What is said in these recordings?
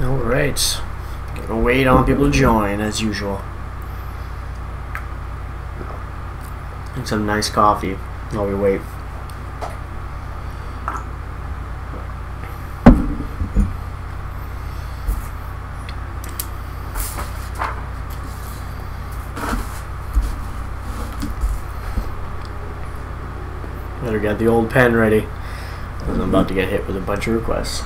Alright. Gonna wait on people to join as usual. And some nice coffee while we wait. Better get the old pen ready, because I'm about to get hit with a bunch of requests.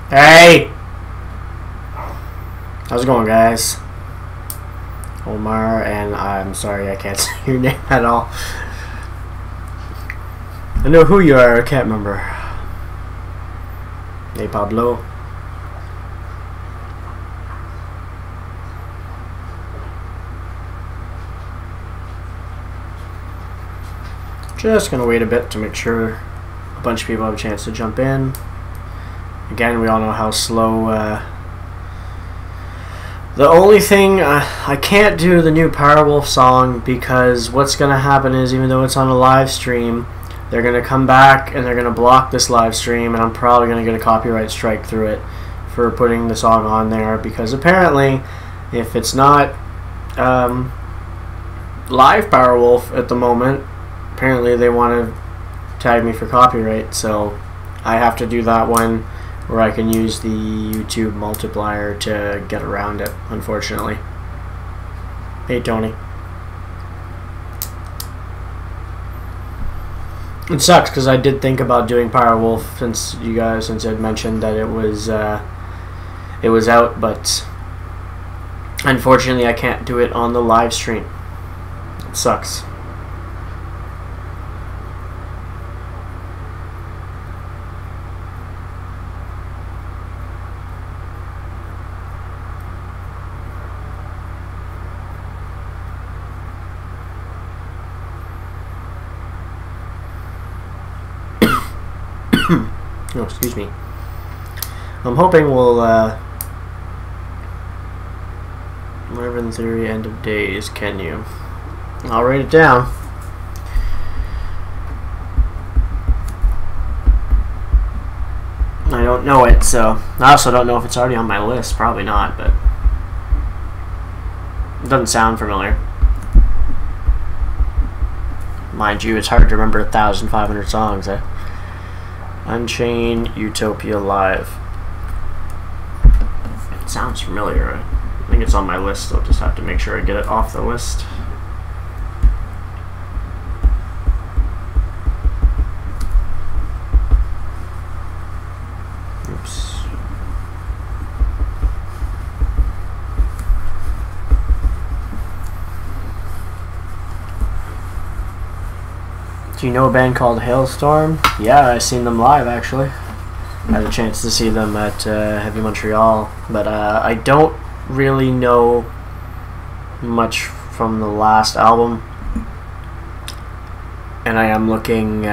Hey! How's it going, guys? Omar, and I'm sorry I can't say your name at all. I know who you are, I can't remember. Hey, Pablo. Just gonna wait a bit to make sure a bunch of people have a chance to jump in. Again, we all know how slow. The only thing, I can't do the new Powerwolf song because what's gonna happen is, even though it's on a live stream, they're going to come back and they're going to block this live stream, and I'm probably going to get a copyright strike through it for putting the song on there, because apparently if it's not live Powerwolf at the moment, apparently they want to tag me for copyright, so I have to do that one where I can use the YouTube multiplier to get around it, unfortunately. Hey, Tony. It sucks because I did think about doing Powerwolf since I'd mentioned that it was out, but unfortunately I can't do it on the live stream. It sucks. Oh, excuse me. I'm hoping we'll, whatever in theory, end of days, can you? I'll write it down. I don't know it, so I also don't know if it's already on my list. Probably not, but it doesn't sound familiar. Mind you, it's hard to remember 1,500 songs, eh? Unchained Utopia Live. It sounds familiar. I think it's on my list. I'll just have to make sure I get it off the list. Oops. Do you know a band called Hailstorm? Yeah, I've seen them live, actually. I had a chance to see them at Heavy Montreal, but I don't really know much from the last album, and I am looking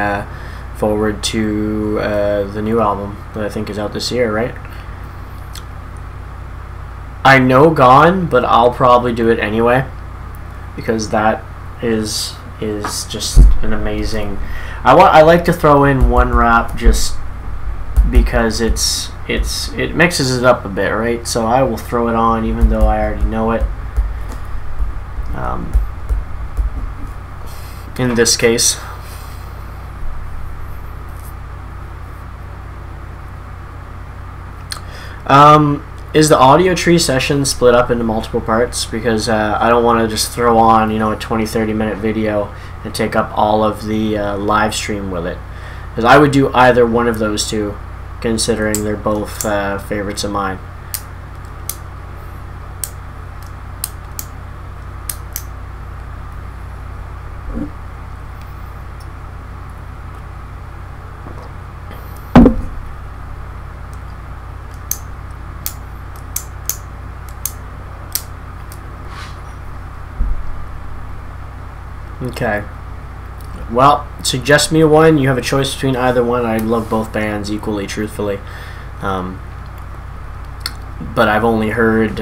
forward to the new album that I think is out this year, right? I know Gone, but I'll probably do it anyway, because that is just an amazing. I like to throw in one rap just because it mixes it up a bit, right? So I will throw it on even though I already know it. In this case, is the audio tree session split up into multiple parts? Because I don't want to just throw on, a 20-30 minute video and take up all of the live stream with it. Because I would do either one of those two, considering they're both favorites of mine. Okay. Well, suggest me one. You have a choice between either one. I love both bands equally, truthfully. but I've only heard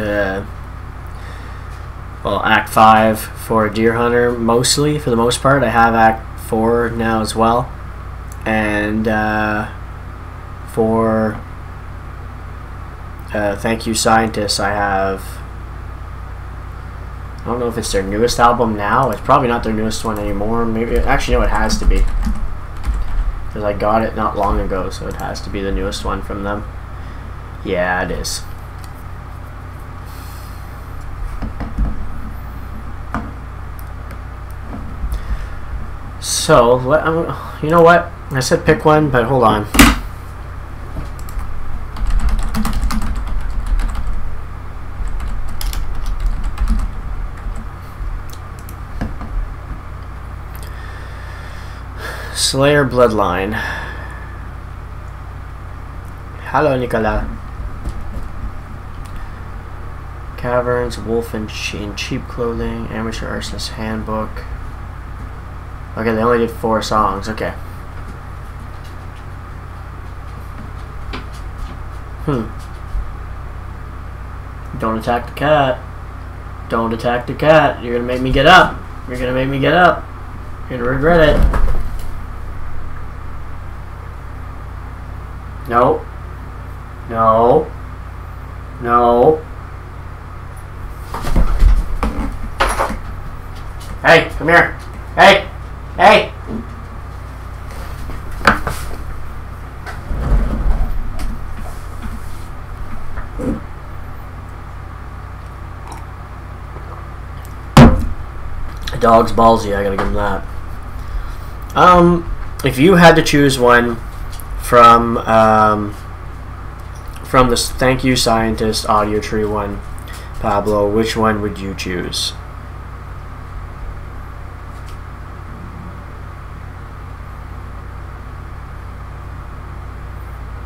well, Act 5 for Deer Hunter mostly. For the most part, I have Act 4 now as well, and for Thank You Scientists, I have, I don't know if it's their newest album now. It's probably not their newest one anymore. Maybe, actually no, it has to be, because I got it not long ago, so it has to be the newest one from them. Yeah, it is. So, you know what? I said pick one, but hold on. Slayer Bloodline. Hello, Nicola. Caverns, Wolf in Cheap Clothing, Amateur Arsonist Handbook. Okay, they only did 4 songs. Okay. Don't attack the cat. Don't attack the cat. You're gonna make me get up. You're gonna make me get up. You're gonna regret it. No. No. No. Hey, come here. Hey. Hey. The dog's ballsy, I gotta give him that. If you had to choose one from this Thank You Scientist Audio Tree one, Pablo, which one would you choose?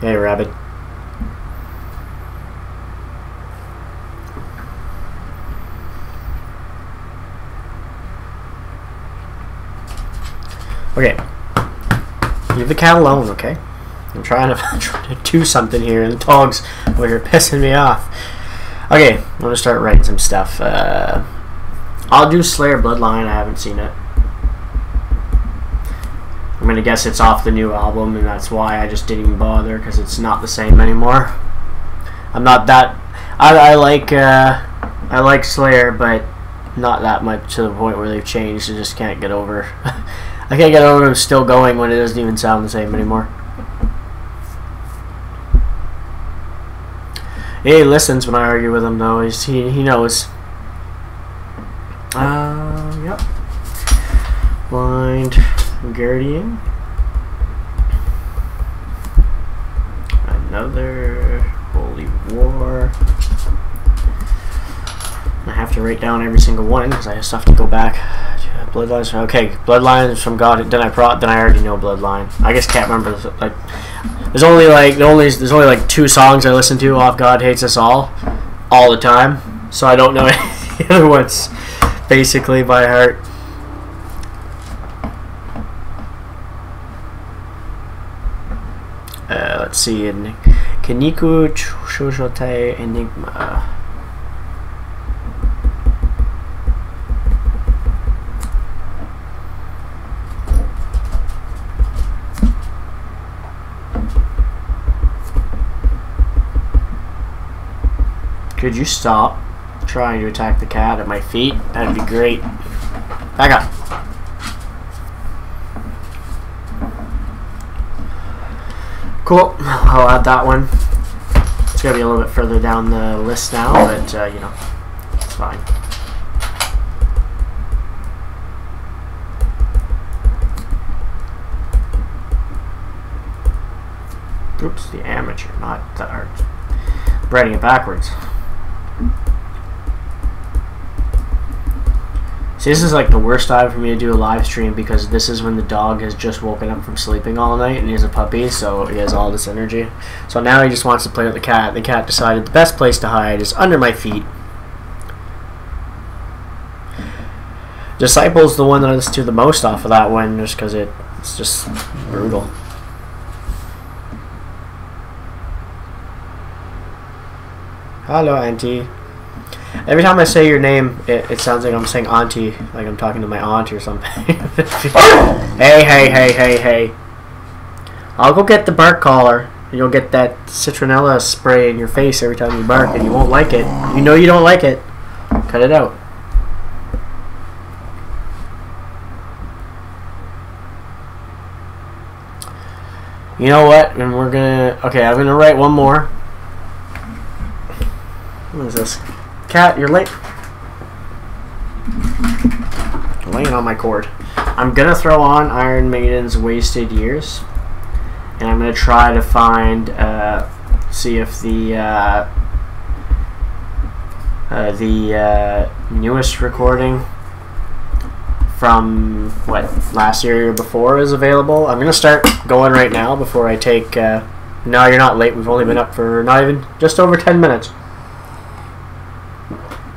Hey, Rabbit. Okay. Leave the cat alone, okay? I'm trying to do something here, and the dog's over here pissing me off. Okay, I'm gonna start writing some stuff. I'll do Slayer Bloodline. I haven't seen it. I'm gonna guess it's off the new album, and that's why I just didn't even bother, because it's not the same anymore. I'm not that. I like Slayer, but not that much to the point where they've changed. I just can't get over. I can't get over them still going when it doesn't even sound the same anymore. He listens when I argue with him, though. He knows. Yep. Blind Guardian. Another Holy War. I have to write down every single one because I just have to go back. Bloodlines. Okay, Bloodlines from God. Then I already know Bloodline. I just can't remember. Like, there's only like 2 songs I listen to off God Hates Us All the time, so I don't know any other ones basically by heart. Let's see, in Keniku Shoshote Enigma. Could you stop trying to attack the cat at my feet? That'd be great. Back up. Cool. I'll add that one. It's gonna be a little bit further down the list now, but you know, it's fine. Oops, the amateur, not the art. I'm writing it backwards. See, this is like the worst time for me to do a live stream because this is when the dog has just woken up from sleeping all night and he's a puppy, so he has all this energy. So now he just wants to play with the cat. The cat decided the best place to hide is under my feet. Disciple's the one that I listen to the most off of that one just because it's just brutal. Hello, Auntie. Every time I say your name, it sounds like I'm saying Auntie, like I'm talking to my aunt or something. Hey. I'll go get the bark collar. You'll get that citronella spray in your face every time you bark, and you won't like it. You know you don't like it. Cut it out. You know what? And we're gonna... Okay, I'm gonna write one more. What is this? Cat, you're late. I'm laying on my cord. I'm gonna throw on Iron Maiden's Wasted Years. And I'm gonna try to find... see if the newest recording from what, last year or before is available. I'm gonna start going right now before I take no, you're not late. We've only been up for not even just over 10 minutes.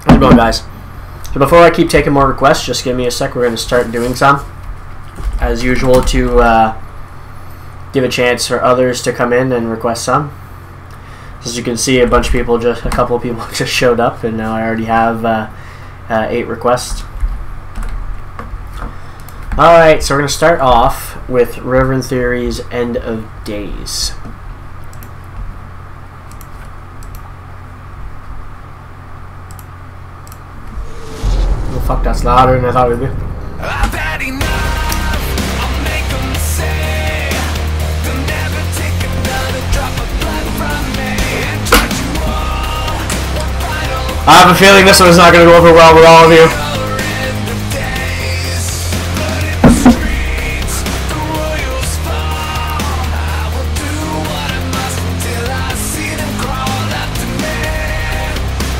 How's it going, guys? So before I keep taking more requests, just give me a sec. We're gonna start doing some as usual to give a chance for others to come in and request some. As you can see, a couple of people just showed up, and now I already have 8 requests. Alright, so we're going to start off with Reverend Theory's End of Days. Oh fuck, that's louder than I thought it would be. I've had enough. I'll make them say they'll never take another drop of blood from me and judge you all. One final I have a feeling this one's not going to go over well with all of you. hour in the days. Blood in the streets, the royals fall. I will do what I must until I see them crawl after me,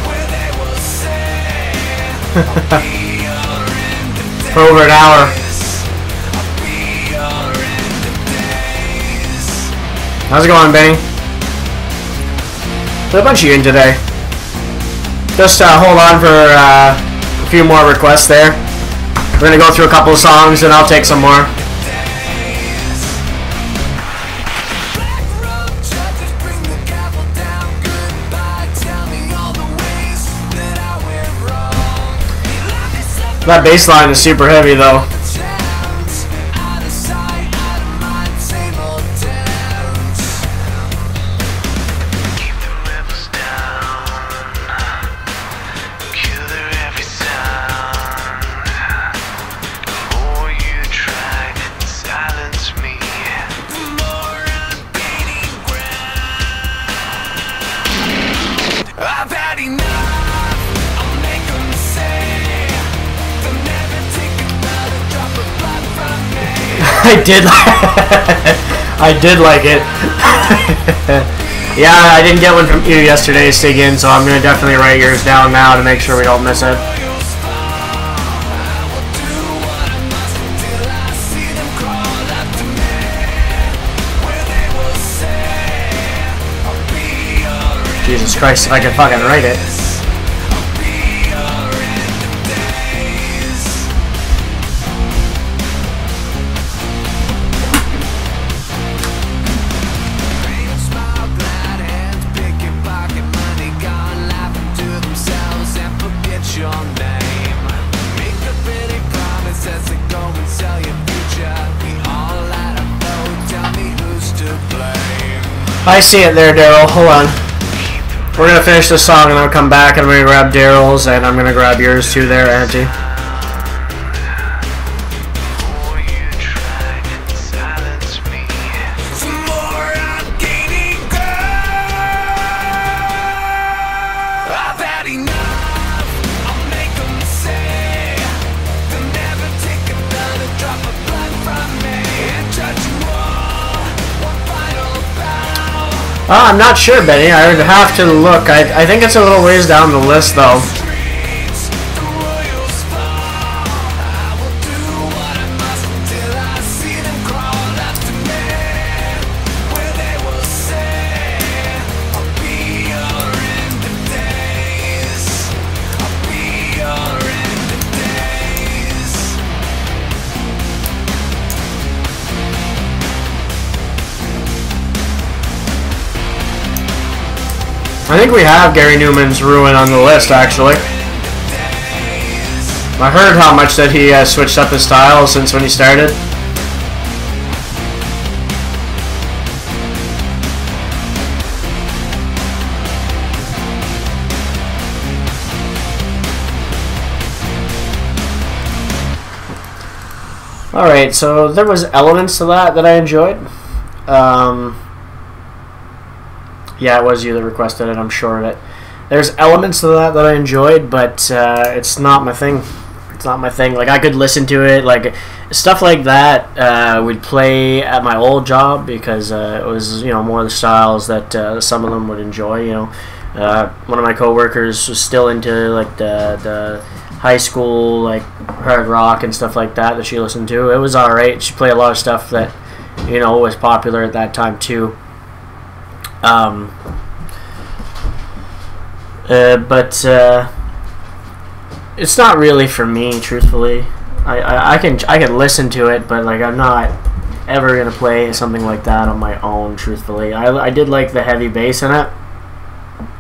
where they will say, I'll be your end of days. For over an hour. I'll be your end of days. How's it going, Benny? There's a bunch of you in today. Just hold on for a few more requests there. We're going to go through a couple of songs and I'll take some more. Black robe judges bring the gavel down. Goodbye, tell me all the ways that I went wrong. Love is something That bass line is super heavy though. chance. Out of sight, out of mind, same old dance. Keep the rebels down. Kill their every sound. The more you try to silence me, the more I'm gaining ground. I've had enough. I'll make them say they'll never take another drop of blood from me. I did like it. Yeah, I didn't get one from you yesterday, Stiggin, so I'm going to definitely write yours down now to make sure we don't miss it. Royals fall. I will do what I must until I see them crawl after me, where they will say, I'll be your end. Jesus Christ, if I can fucking write it. I'll be your end of days. Rain, smile, glad hands, pick your pocket money, gone laughing to themselves and forget your name. Make a pretty promise as they go and sell your future. We all had a vote, tell me who's to blame. I see it there, Daryl. Hold on. We're going to finish this song and then I'll come back and I'm going to grab Daryl's and I'm going to grab yours too there, Auntie. Before you try to silence me, the more I'm gaining ground. I've had enough. I'll make them say they'll never take another drop of blood from me and judge you all. One final bow. I'm not sure, Benny. I would have to look. I think it's a little ways down the list, though. Streets, the royals fall. I will do what I must until I see them crawl after me, where they will say, I'll be your end of days. I'll be your end of days. I think we have Gary Newman's Ruin on the list, actually. I heard how much that he switched up his style since when he started. Alright, so there was elements to that I enjoyed. Yeah, it was you that requested it, I'm sure of it. There's elements to that I enjoyed, but it's not my thing. It's not my thing. Like, I could listen to it, like, stuff like that would play at my old job because it was, you know, more of the styles that some of them would enjoy, you know. One of my coworkers was still into, like, the high school, like, hard rock and stuff like that she listened to. It was alright. She played a lot of stuff that, you know, was popular at that time, too. But it's not really for me, truthfully. I can listen to it, but like I'm not ever gonna play something like that on my own, truthfully. I did like the heavy bass in it.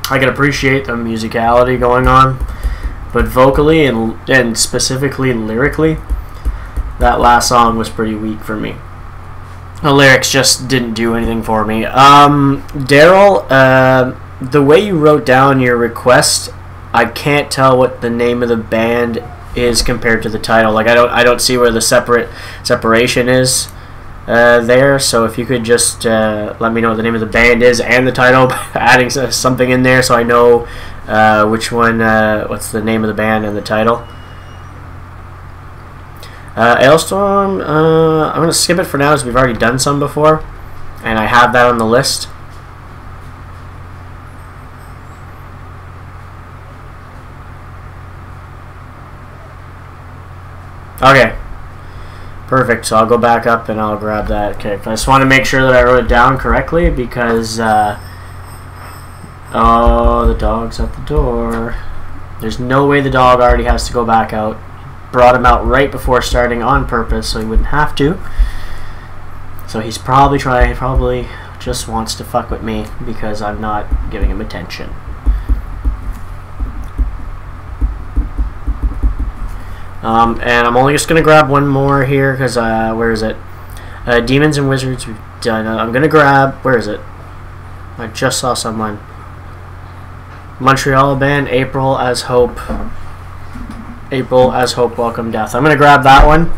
I can appreciate the musicality going on, but vocally and specifically lyrically, that last song was pretty weak for me. The lyrics just didn't do anything for me. Daryl, the way you wrote down your request, I can't tell what the name of the band is compared to the title. Like I don't see where the separation is there. So if you could just let me know what the name of the band is and the title, adding something in there so I know which one. What's the name of the band and the title? Ailstorm, I'm going to skip it for now as we've already done some before, and I have that on the list. Okay, perfect, so I'll go back up and I'll grab that. Okay, I just want to make sure that I wrote it down correctly because, oh, the dog's at the door. There's no way the dog already has to go back out. Brought him out right before starting on purpose so he wouldn't have to. So he's probably just wants to fuck with me because I'm not giving him attention. And I'm only just gonna grab one more here because where is it? Demons and Wizards we've done. I'm gonna grab, where is it? I just saw someone. Montreal band, April as Hope. April as Hope, Welcome Death. I'm going to grab that one,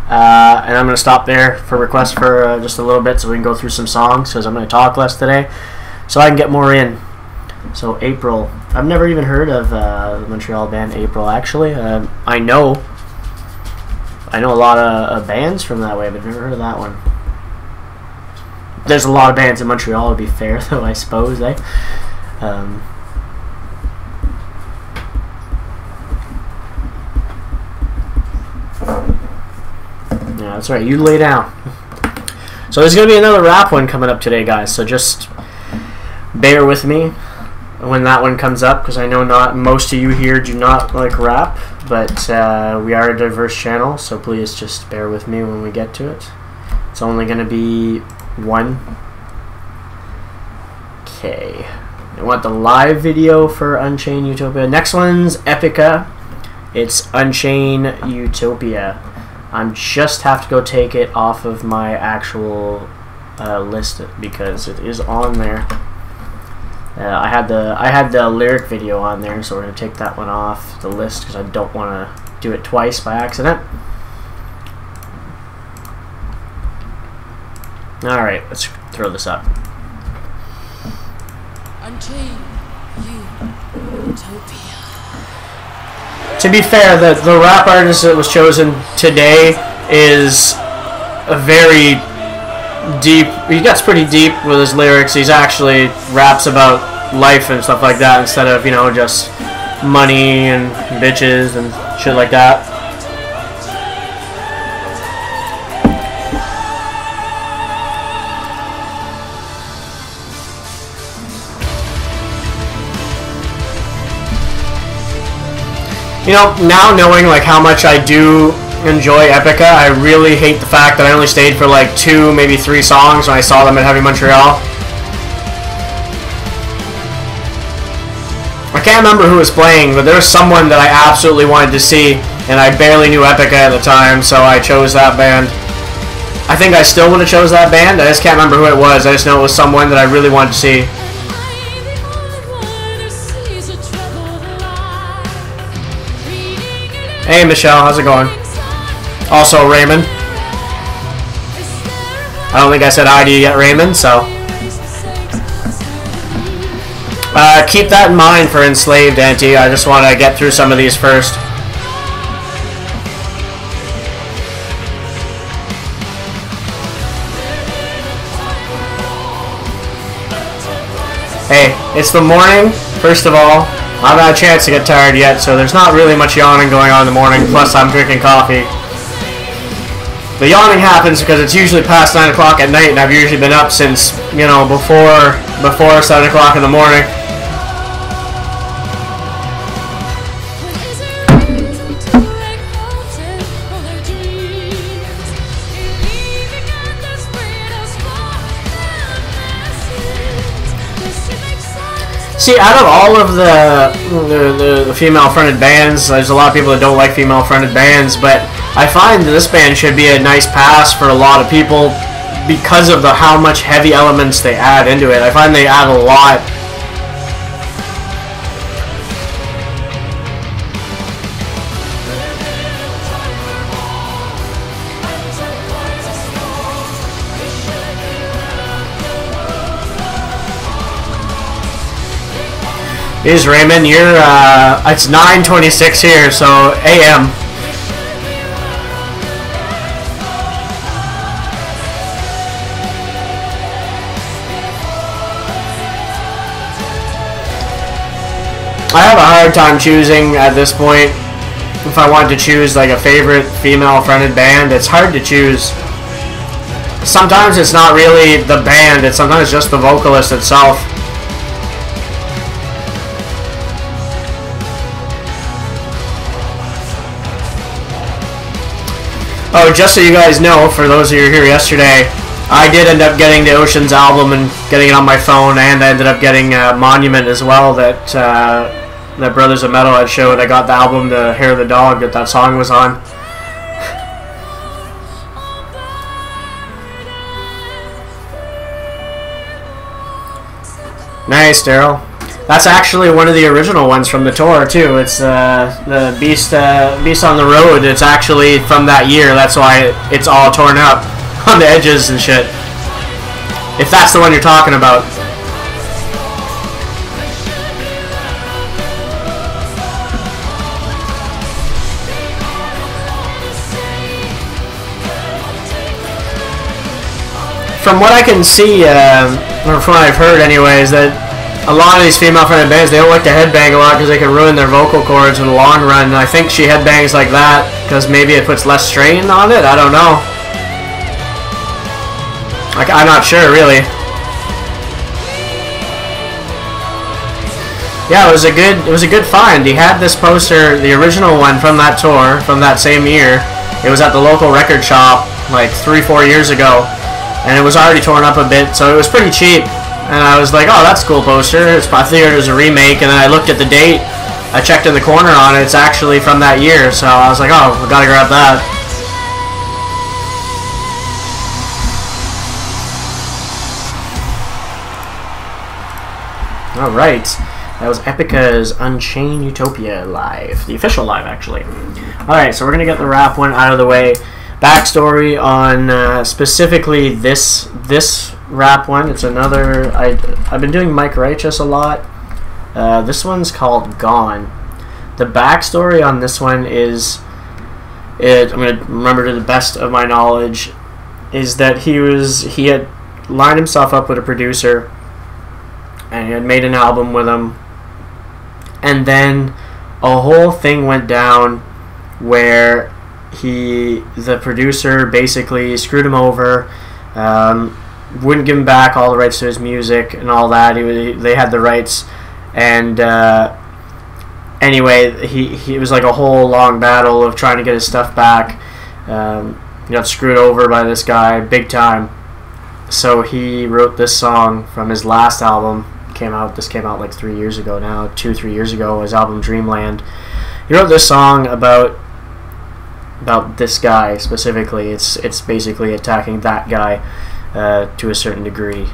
and I'm going to stop there for requests for just a little bit so we can go through some songs because I'm going to talk less today so I can get more in. So April. I've never even heard of the Montreal band April, actually. I know a lot of bands from that way, but I've never heard of that one. There's a lot of bands in Montreal, to be fair, though, I suppose, eh? Yeah, that's right. You lay down. So there's going to be another rap one coming up today, guys. So just bear with me when that one comes up, because I know not most of you here do not like rap, but we are a diverse channel, so please just bear with me when we get to it. It's only going to be one. Okay. I want the live video for Unchained Utopia. Next one's Epica. It's Unchained Utopia. I just have to go take it off of my actual list because it is on there. I had the lyric video on there, so we're gonna take that one off the list because I don't want to do it twice by accident. All right, let's throw this up. Unchained Utopia. To be fair, the rap artist that was chosen today is a very deep. He gets pretty deep with his lyrics. He's actually raps about life and stuff like that instead of, you know, just money and bitches and shit like that. You know, now knowing like how much I do enjoy Epica, I really hate the fact that I only stayed for like 2, maybe 3 songs when I saw them at Heavy Montreal. I can't remember who was playing, but there was someone that I absolutely wanted to see, and I barely knew Epica at the time, so I chose that band. I think I still would have chose that band. I just can't remember who it was. I just know it was someone that I really wanted to see. Hey Michelle, how's it going? Also Raymond. I don't think I said hi to you yet, Raymond, so. Keep that in mind for Enslaved, Auntie. I just want to get through some of these first. Hey, it's the morning, first of all. I haven't had a chance to get tired yet, so there's not really much yawning going on in the morning, plus I'm drinking coffee. The yawning happens because it's usually past 9 o'clock at night, and I've usually been up since, you know, before 7 o'clock in the morning. See, out of all of the female-fronted bands, there's a lot of people that don't like female-fronted bands, but I find that this band should be a nice pass for a lot of people because of how much heavy elements they add into it. I find they add a lot. Here's Raymond, it's 9:26 here, so AM. I have a hard time choosing at this point. If I want to choose like a favorite female-fronted band, it's hard to choose. Sometimes it's not really the band, it's sometimes just the vocalist itself. Oh, just so you guys know, for those of you who were here yesterday, I did end up getting the Oceans album and getting it on my phone, and I ended up getting Monument as well that that Brothers of Metal had showed. I got the album, The Hair of the Dog, that song was on. Nice, Daryl. That's actually one of the original ones from the tour too. It's the Beast on the Road. It's actually from that year. That's why it's all torn up on the edges and shit. If that's the one you're talking about. From what I can see, or from what I've heard anyways, that a lot of these female-fronted bands, they don't like to headbang a lot because they can ruin their vocal cords in the long run. And I think she headbangs like that because maybe it puts less strain on it. I don't know. I'm not sure, really. Yeah, it was a good find. He had this poster, the original one from that tour, from that same year. It was at the local record shop like 3-4 years ago, and it was already torn up a bit, so it was pretty cheap. And I was like, oh, that's a cool poster. I figured it was a remake, and then I looked at the date. I checked in the corner on it. It's actually from that year, so I was like, oh, we gotta grab that. Alright. That was Epica's Unchained Utopia live. The official live, actually. Alright, so we're gonna get the rap one out of the way. Backstory on specifically this rap one. It's another. I've been doing Mike Righteous a lot. This one's called Gone. The backstory on this one is, I'm gonna remember to the best of my knowledge, is that he had lined himself up with a producer, and he had made an album with him, and then a whole thing went down where the producer basically screwed him over, wouldn't give him back all the rights to his music and all that. They had the rights, and anyway, it was like a whole long battle of trying to get his stuff back. He got screwed over by this guy big time, so he wrote this song from his last album came out. This came out like 3 years ago now, 2-3 years ago. His album Dreamland. He wrote this song about this guy specifically. It's basically attacking that guy to a certain degree.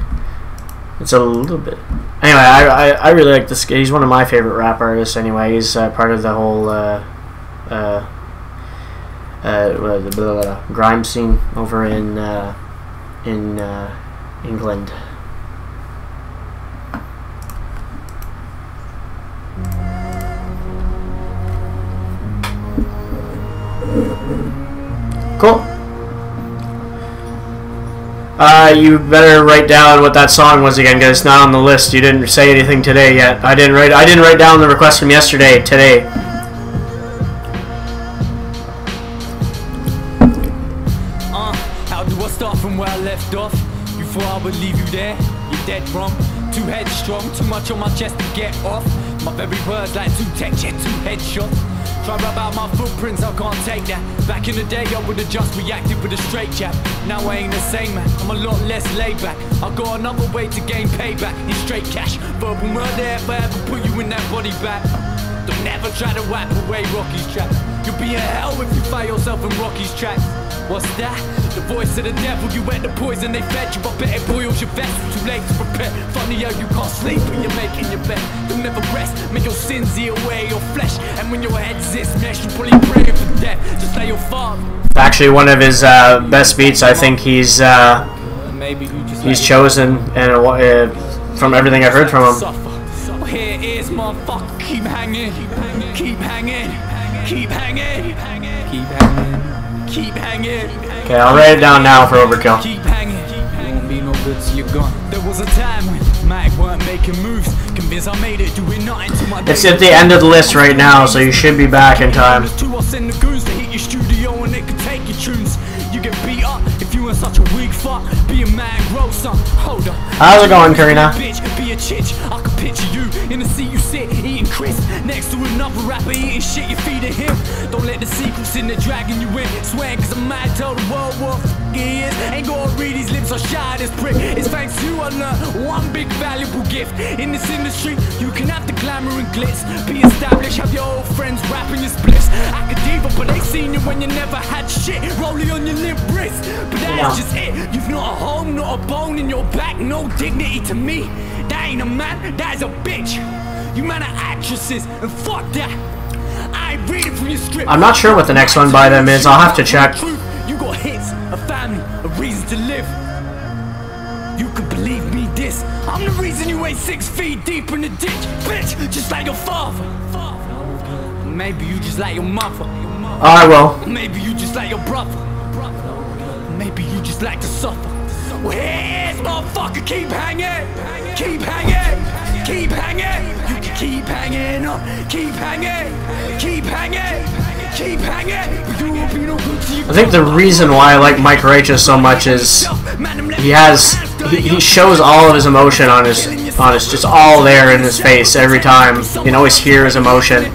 It's a little bit. Anyway, I really like this. He's one of my favorite rap artists. Anyway, he's part of the whole grime scene over in England. Cool. You better write down what that song was again, because it's not on the list. You didn't say anything today yet. I didn't write down the request from yesterday. Today. How do I start from where I left off? You thought I would leave you there? You're dead wrong. Too headstrong, too much on my chest to get off. My very words like two tech jet, two headshots. Try rub out my footprints, I can't take that. Back in the day I would've just reacted with a straight jab. Now I ain't the same man, I'm a lot less laid back. I got another way to gain payback in straight cash. Verbal murder if I ever put you in that body bag. Don't never try to wipe away Rocky's trap. You'll be in hell if you find yourself in Rocky's tracks. What's that? The voice of the devil, you ate the poison they fed you. I bet it boils your vessel, too late to prepare. Funny how you can't sleep when you're making your bed. You'll never rest, make your sins eat away your flesh. And when your head's this mess, you probably praying for death, just like your father. Actually, one of his best beats. I think he's chosen, and from everything I've heard from him. Well, here it is, motherfucker. Keep hanging, keep hanging, keep hanging, keep hanging. Keep hanging. Okay, I'll write it down now for overkill. Keep hanging. You won't be no good till you're gone. There was a time when Mac weren't making moves. Convinced I made it, doing nothing to my. It's at the end of the list right now, so you should be back in time. I'll send the goons to hit your studio and they can take your tunes. You get beat up if you ain't such a weak fuck. Be a man, grow some. Hold up. How's it going, Karina? Bitch, be a chitch. I can picture you in the seat you sit, eating crisp next to another rapper eating shit you feeding him. Don't let the secrets in there dragging you in. Swear, cause I might tell the world what he is. Ain't gonna read his lips or shy this prick. It's thanks to you I learned one big valuable gift. In this industry, you can have the glamour and glitz. Be established, have your old friends rapping your splits. Acadeva, but they seen you when you never had shit. Rolling on your limp wrist. But that's just it. You've not a home, not a bone in your back. No dignity to me. That ain't a man, that is a bitch. You man are actresses, and fuck that. I ain't reading from your script. I'm not sure what the next one by them is. I'll have to check. You got hits, a family, a reason to live. You could believe me this. I'm the reason you ain't 6 feet deep in the ditch. Bitch, just like your father. Maybe you just like your mother. I will. Maybe you just like your brother. Maybe you just like to suffer. Well, here's motherfucker, keep hanging. Keep hanging. Keep hanging. You can keep hanging on. Keep hanging. Keep hanging. Keep hanging. But you won't be no good to you. I think the reason why I like Mike Righteous so much is he shows all of his emotion on his just all there in his face every time. You can always hear his emotion.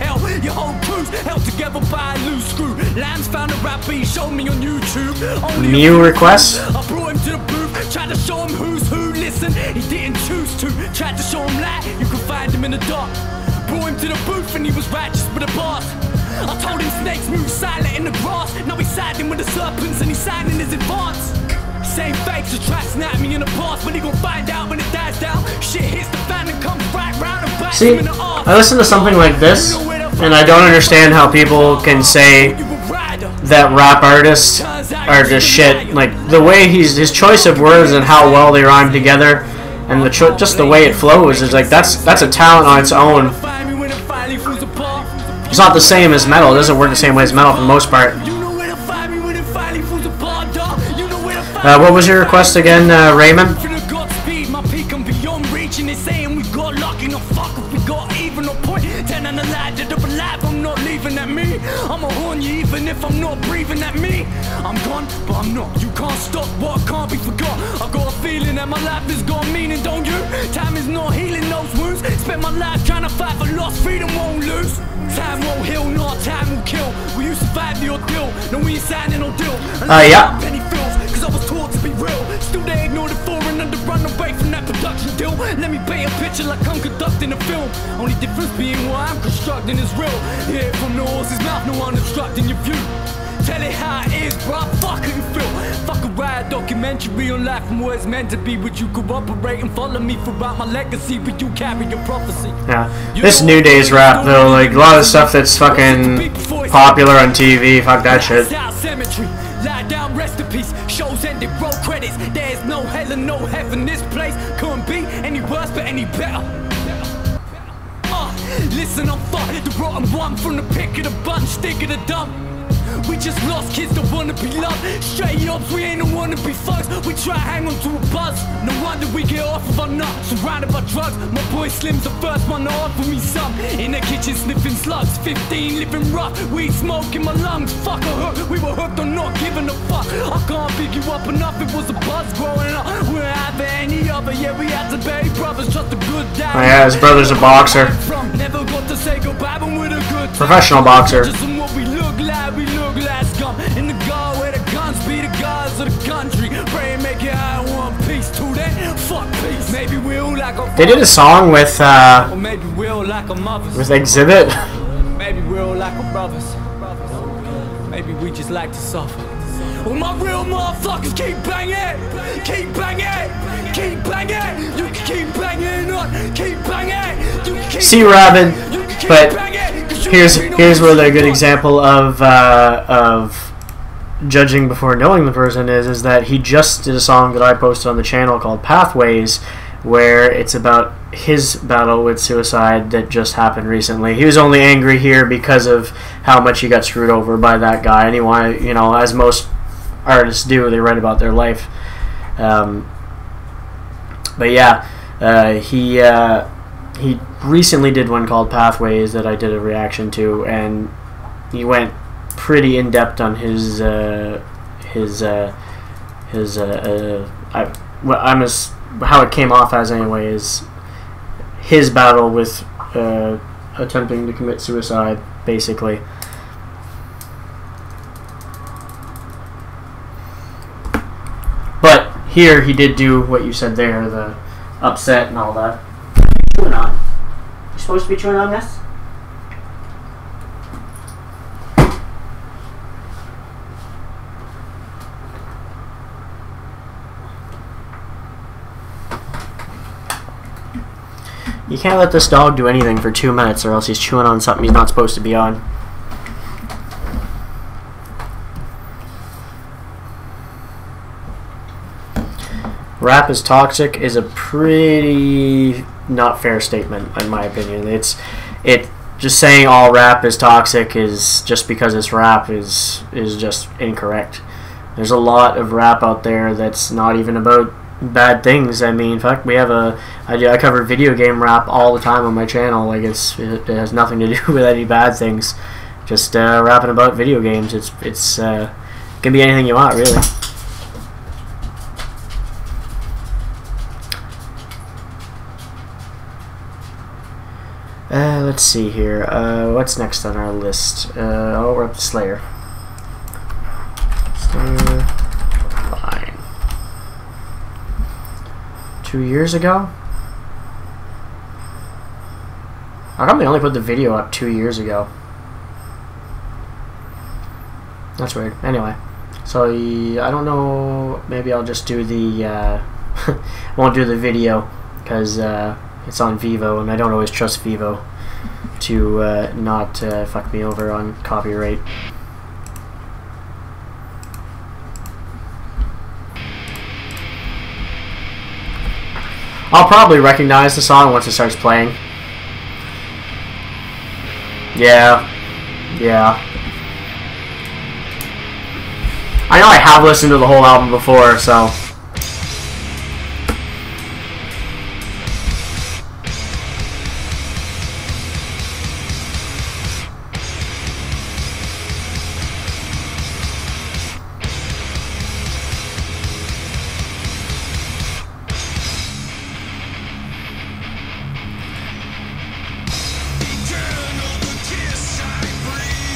Mew requests? I brought him to the booth, tried to show him who's who. Listen, he didn't choose to. Tried to show him light, you can find him in the dark. Brought him to the booth and he was righteous with a boss. I told him snakes move silent in the grass. Now he's siding with the serpents and he's signing his advance. Same fakes to try to snap me in the past, but he gon' find out when it dies down. Shit hits the fan and comes right round and bites him in the arse. I listen to something like this, and I don't understand how people can say that rap artists are just shit. Like the way his choice of words and how well they rhyme together, and just the way it flows is like that's a talent on its own. It's not the same as metal. It doesn't work the same way as metal for the most part. What was your request again, Raymond? I'ma horn you even if I'm not breathing at me. I'm gone, but I'm not. You can't stop what can't be forgot. I got a feeling that my life has got meaning, don't you? Time is not healing those wounds. Spent my life trying to fight for lost freedom, won't lose. Time won't heal, no, time will kill. Will you survive the ordeal? No, we ain't signing no deal. Yeah. Penny feels, cause I was taught to be real. Still they ignore the foreign and run away from that production. production deal. Let me paint a picture like I'm conducting a film. Only difference being what I'm constructing is real. Hear it from the horse's mouth, no one obstructing your view. Tell it how it is, bro, fuck how you feel. Fuck a ride documentary on life and what it's meant to be. Would you cooperate and follow me throughout my legacy? Would you carry your prophecy? Yeah, this New Day's rap though, like a lot of stuff that's fucking popular on TV, fuck that shit. Cemetery, lie down, rest in peace. Shows ended, roll credits. There's no hell and no heaven. This place couldn't be any worse, but any better. Listen, I'm fucked, the rotten one from the pick of the bunch, stick of the dump. We just lost kids that wanna be loved. Straight ups, we ain't the wanna be fucks. We try to hang on to a buzz. No wonder we get off of our nuts. Surrounded by drugs. My boy Slim's the first one to offer me some. In the kitchen sniffing slugs. 15 living rough. Weed smoke in my lungs. Fuck a hook. We were hooked on not giving a fuck. I can't pick you up enough. It was a buzz growing up. We don't have any other. Yeah, we had to bury brothers. Just a good dad. Oh yeah, his brother's a boxer. Never got to say goodbye, but with a good time. Professional boxer. Just on what we look like. We look like scum. In the guard where the guns be the gods of the country. Pray and make it out in one piece. To that, fuck peace. Maybe we'll like a They did a song with or maybe we'll like a mothers. Exhibit. Maybe we'll like a brothers. Maybe we just like to suffer. Well, my real motherfuckers keep banging, keep banging, keep banging. You can keep banging on, keep banging. You can keep See, Robin, you can keep but banging, 'cause you here's ain't no where a good fuck. example of judging before knowing the person is that he just did a song that I posted on the channel called Pathways, where it's about his battle with suicide that just happened recently. He was only angry here because of how much he got screwed over by that guy. And he wanted, you know, as most artists do, they write about their life. But yeah, he recently did one called Pathways that I did a reaction to, and he went pretty in depth on how it came off as anyway is his battle with attempting to commit suicide, basically. But here he did do what you said there, the upset and all that. What are you chewing on? You supposed to be chewing on this? You can't let this dog do anything for 2 minutes or else he's chewing on something he's not supposed to be on. Rap is toxic is a pretty not fair statement in my opinion. It just saying all rap is toxic is just because it's rap is just incorrect. There's a lot of rap out there that's not even about bad things. I mean, fuck, we have I cover video game rap all the time on my channel. Like it has nothing to do with any bad things. Just rapping about video games. It can be anything you want, really. Let's see here. What's next on our list? Oh, we're up to Slayer. Slayer. Fine. 2 years ago? How come they only put the video up 2 years ago? That's weird. Anyway, so I don't know. Maybe I'll just do the. Won't do the video because it's on Vivo, and I don't always trust Vivo to not fuck me over on copyright. I'll probably recognize the song once it starts playing. Yeah. I know I have listened to the whole album before, so...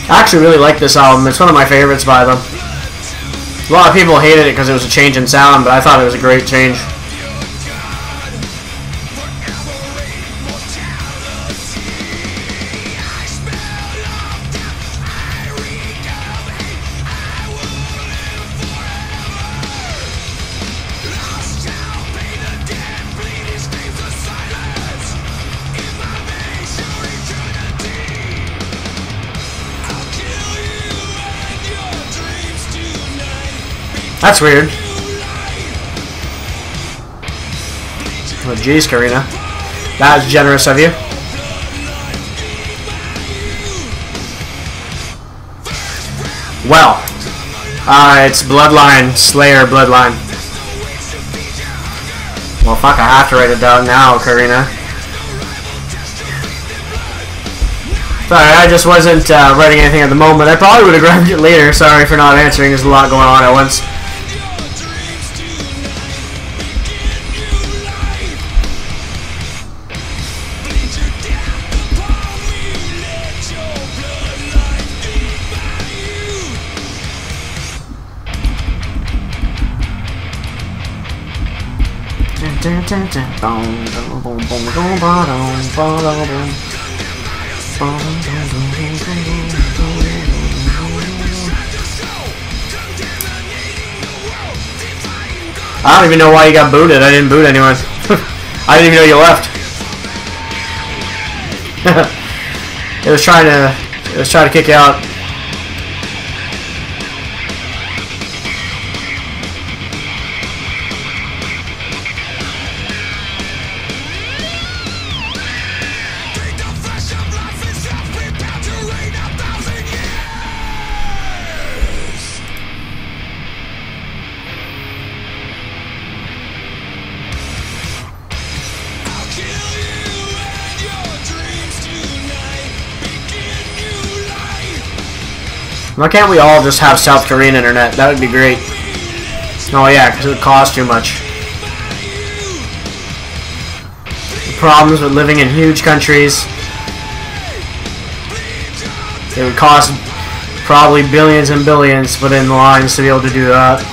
I actually really like this album. It's one of my favorites by them. A lot of people hated it because it was a change in sound, but I thought it was a great change. That's weird. Oh, jeez, Karina. That was generous of you. Well. It's Bloodline, Slayer Bloodline. Well, fuck, I have to write it down now, Karina. Sorry, I just wasn't writing anything at the moment. I probably would have grabbed it later. Sorry for not answering. There's a lot going on at once. I don't even know why you got booted. I didn't boot anyone. I didn't even know you left. It was trying to kick you out. Why can't we all just have South Korean internet? That would be great. Oh yeah, because it would cost too much. The problems with living in huge countries. It would cost probably billions and billions to put in the lines to be able to do that.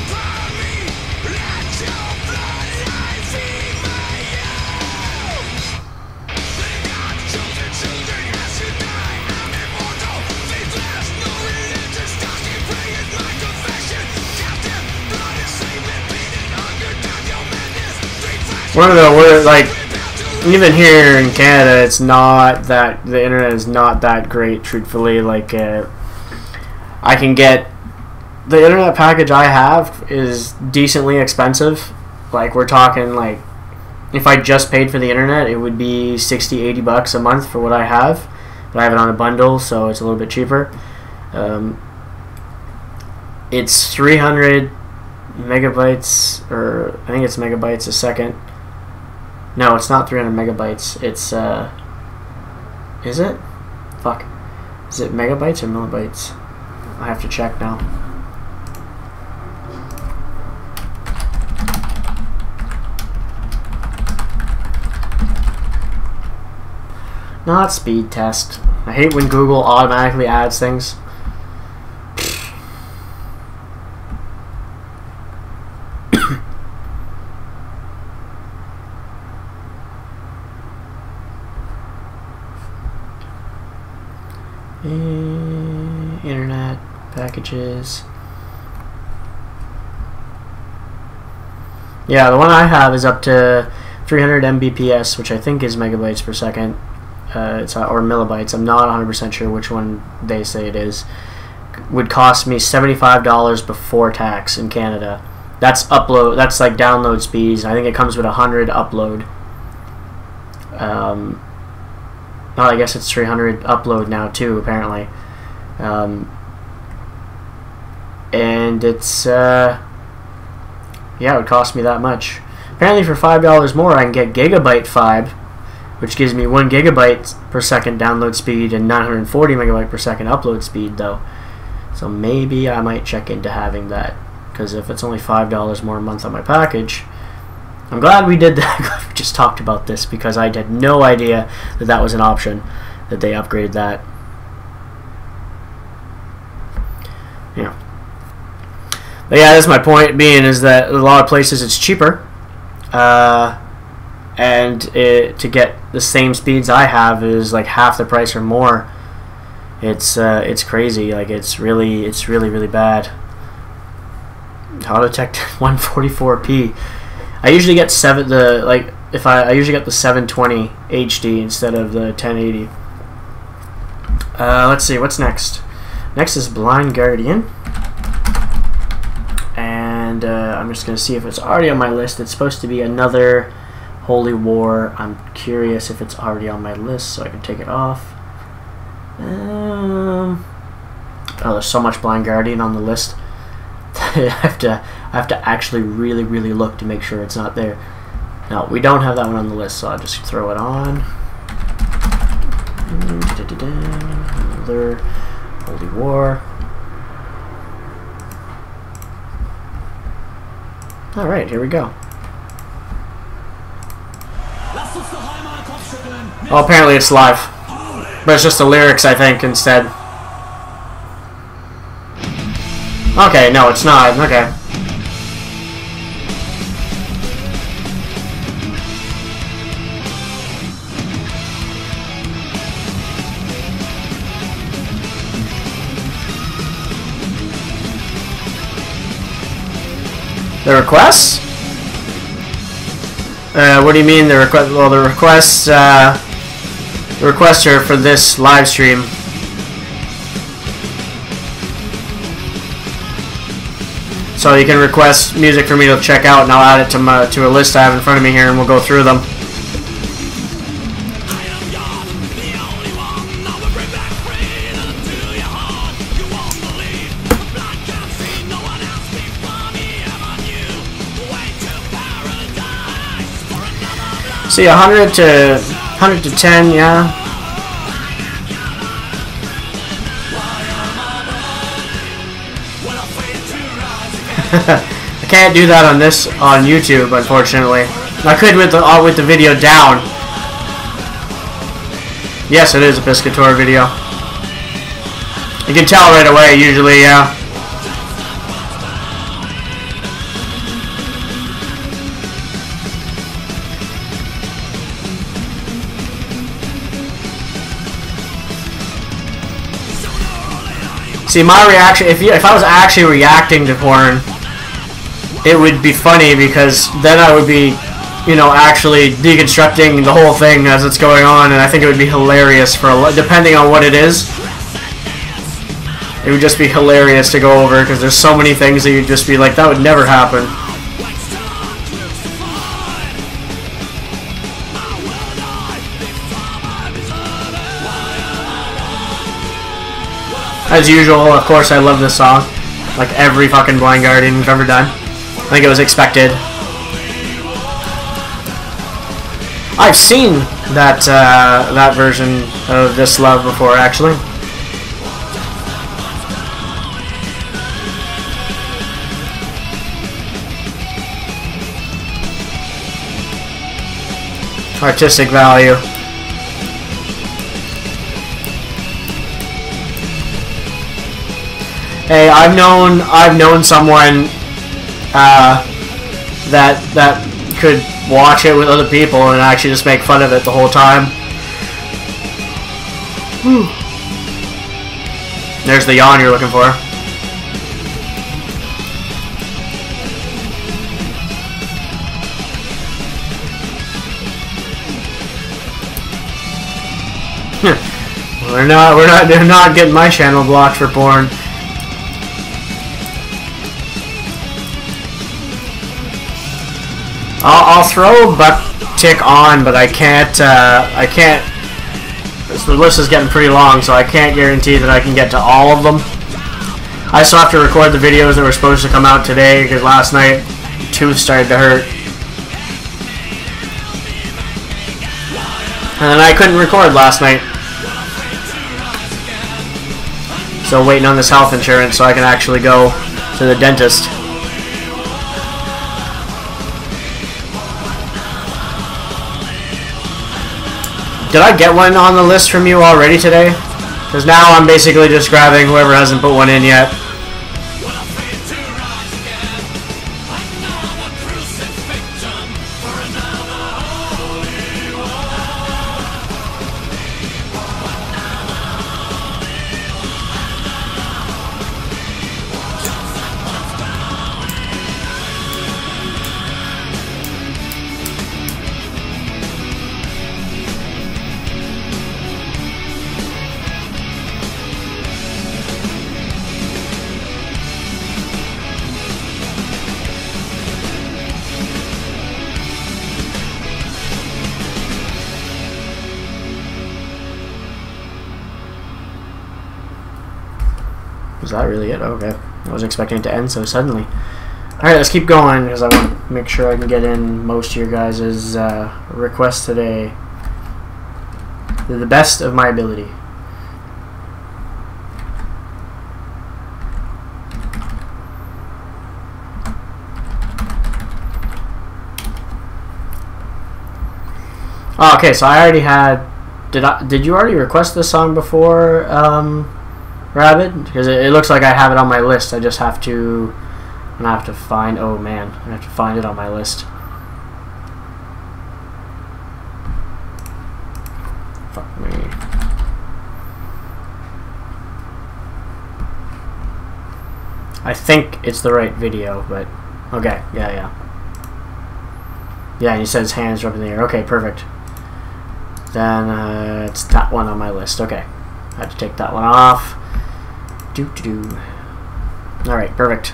We're like, even here in Canada, it's not that, the internet is not that great, truthfully. Like, I can get, the internet package I have is decently expensive. Like, we're talking, like, if I just paid for the internet, it would be 60, 80 bucks a month for what I have. But I have it on a bundle, so it's a little bit cheaper. It's 300 megabytes, or I think it's megabytes a second. No, it's not 300 megabytes. It's, is it? Fuck. Is it megabytes or millibytes? I have to check now. Not speed test. I hate when Google automatically adds things. Internet packages. Yeah, the one I have is up to 300 Mbps, which I think is megabytes per second. It's or millibytes. I'm not 100% sure which one they say it is. Would cost me $75 before tax in Canada. That's upload. That's like download speeds. I think it comes with 100 upload. Oh, I guess it's 300 upload now too, apparently. And it's yeah, it would cost me that much. Apparently, for $5 more, I can get Gigabyte Fibe, which gives me 1 gigabyte per second download speed and 940 megabyte per second upload speed, though. So maybe I might check into having that, because if it's only $5 more a month on my package. I'm glad we did that. We just talked about this because I had no idea that that was an option, that they upgraded that. Yeah. But yeah, that's my point being, is that a lot of places it's cheaper, and to get the same speeds I have is like half the price or more. It's crazy. Like, it's really bad. Autotech 144p. I usually get I usually get the 720 HD instead of the 1080. Let's see, what's next? Next is Blind Guardian, and and I'm just going to see if it's already on my list. It's supposed to be another Holy War. I'm curious if it's already on my list, so I can take it off. Oh, there's so much Blind Guardian on the list. I have to actually really look to make sure it's not there. No, we don't have that one on the list, so I'll just throw it on. Another Holy War. Alright, here we go. Oh, apparently it's live. But it's just the lyrics, I think, instead. Okay, no, it's not. Okay. The requests? What do you mean the request? Well, the requests are for this live stream. So you can request music for me to check out, and I'll add it to a list I have in front of me here, and we'll go through them. See, 100 to 10, yeah. I can't do that on YouTube, unfortunately. I could with the video down. Yes, it is a Piscator video. You can tell right away, usually, yeah. See, my reaction, if I was actually reacting to porn, it would be funny, because then I would be, you know, actually deconstructing the whole thing as it's going on, and I think it would be hilarious depending on what it is. It would just be hilarious to go over, because there's so many things that you'd just be like, that would never happen. As usual, of course, I love this song. Like every fucking Blind Guardian we've ever done. I think it was expected. I've seen that version of This Love before, actually. Artistic value. Hey, I've known someone that could watch it with other people and actually just make fun of it the whole time. Whew. There's the yawn you're looking for. We're not getting my channel blocked for porn. I'll throw Bucktick on, but I can't. The list is getting pretty long, so I can't guarantee that I can get to all of them. I still have to record the videos that were supposed to come out today, because last night, tooth started to hurt. And then I couldn't record last night. So waiting on this health insurance so I can actually go to the dentist. Did I get one on the list from you already today? Because now I'm basically just grabbing whoever hasn't put one in yet. Is that really it? Okay. I wasn't expecting it to end so suddenly. Alright, let's keep going because I want to make sure I can get in most of your guys' requests today to the best of my ability. Oh, okay, so I already had... Did you already request this song before, Rabbit? Because it looks like I have it on my list. I just have to... I'm gonna have to find... Oh, man. I have to find it on my list. Fuck me. I think it's the right video, but... Okay, yeah. Yeah, he says hands up in the air. Okay, perfect. Then it's that one on my list. Okay, I have to take that one off. Alright, perfect.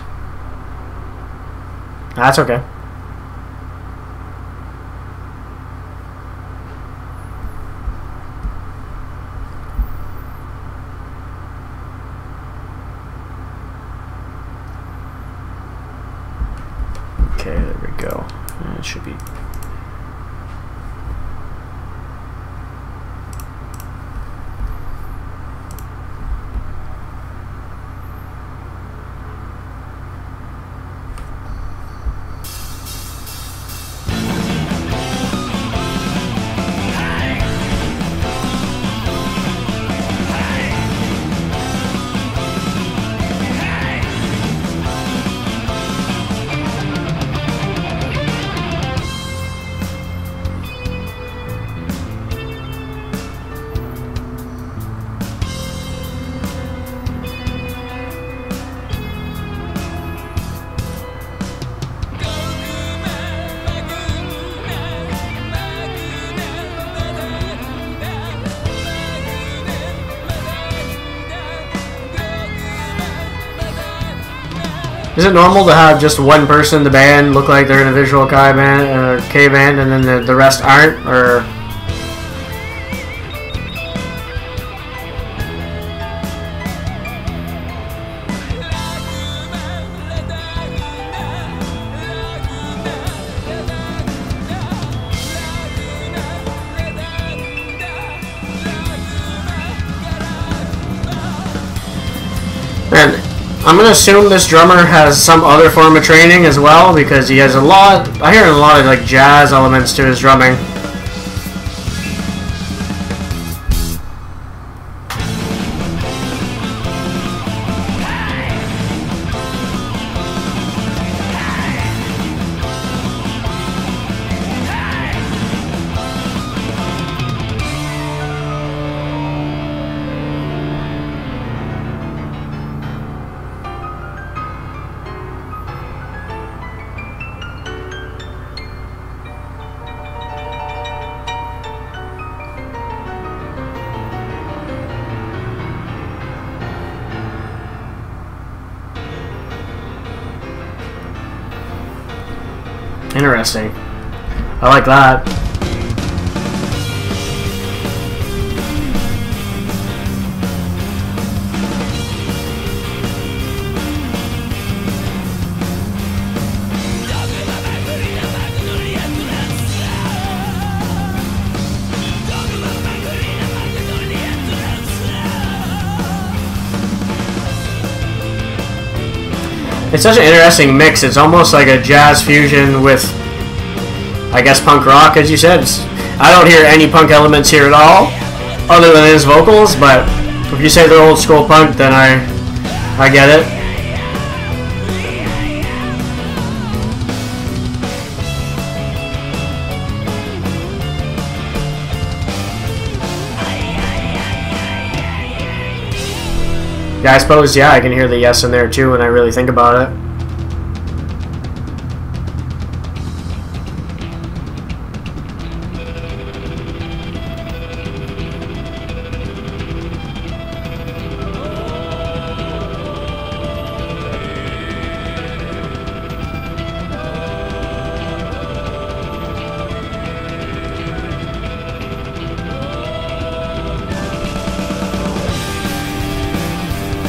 That's okay. Okay, there we go. It should be... Is it normal to have just one person in the band look like they're in a Visual Kei band or K band, and then the rest aren't, or? And I'm gonna assume this drummer has some other form of training as well, because he has a lot. I hear a lot of like jazz elements to his drumming. Interesting. I like that. It's such an interesting mix. It's almost like a jazz fusion with, I guess, punk rock, as you said. I don't hear any punk elements here at all, other than his vocals, but if you say they're old school punk, then I get it. Yeah, I suppose, yeah, I can hear the yes in there too when I really think about it.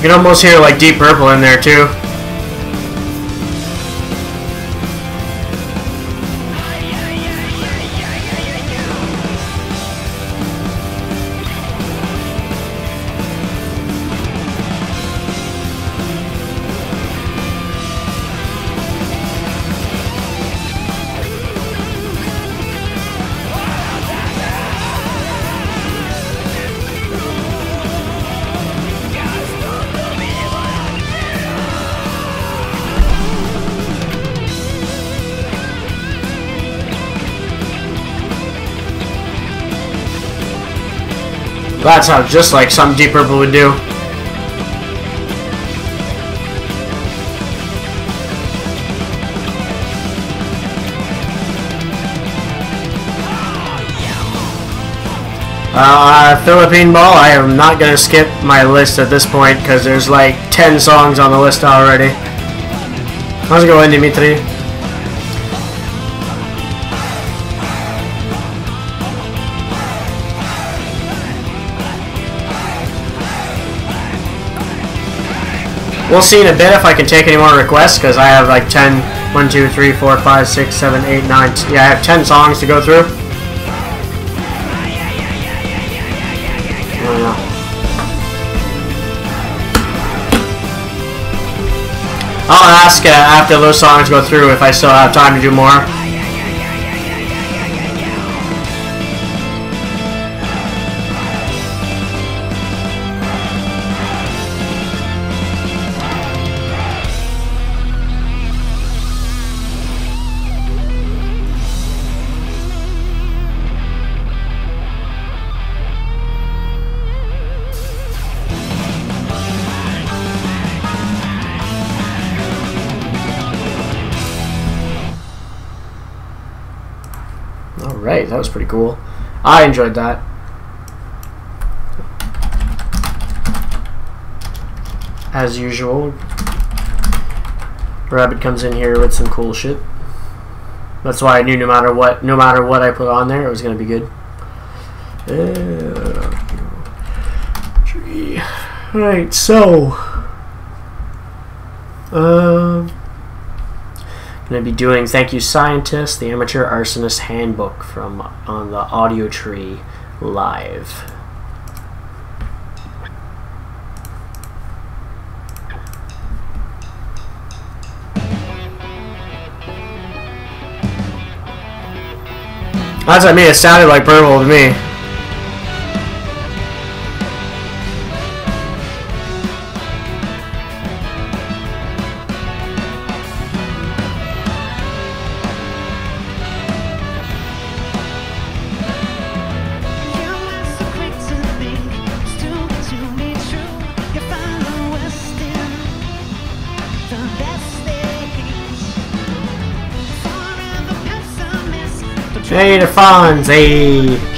You can almost hear like Deep Purple in there too. That sounds just like something Deep Purple would do. Philippine Ball, I am not going to skip my list at this point because there's like 10 songs on the list already. How's it going, Dimitri? We'll see in a bit if I can take any more requests because I have like 10, 1, 2, 3, 4, 5, 6, 7, 8, 9, yeah, I have 10 songs to go through. I'll ask after those songs go through if I still have time to do more. Alright, that was pretty cool. I enjoyed that. As usual, Rabbit comes in here with some cool shit. That's why I knew no matter what I put on there, it was gonna be good. Tree. Alright, so going to be doing Thank You Scientist, the Amateur Arsonist Handbook from on the Audio Tree Live. That's what I mean, it sounded like Purple to me. Hey, the Fonzie!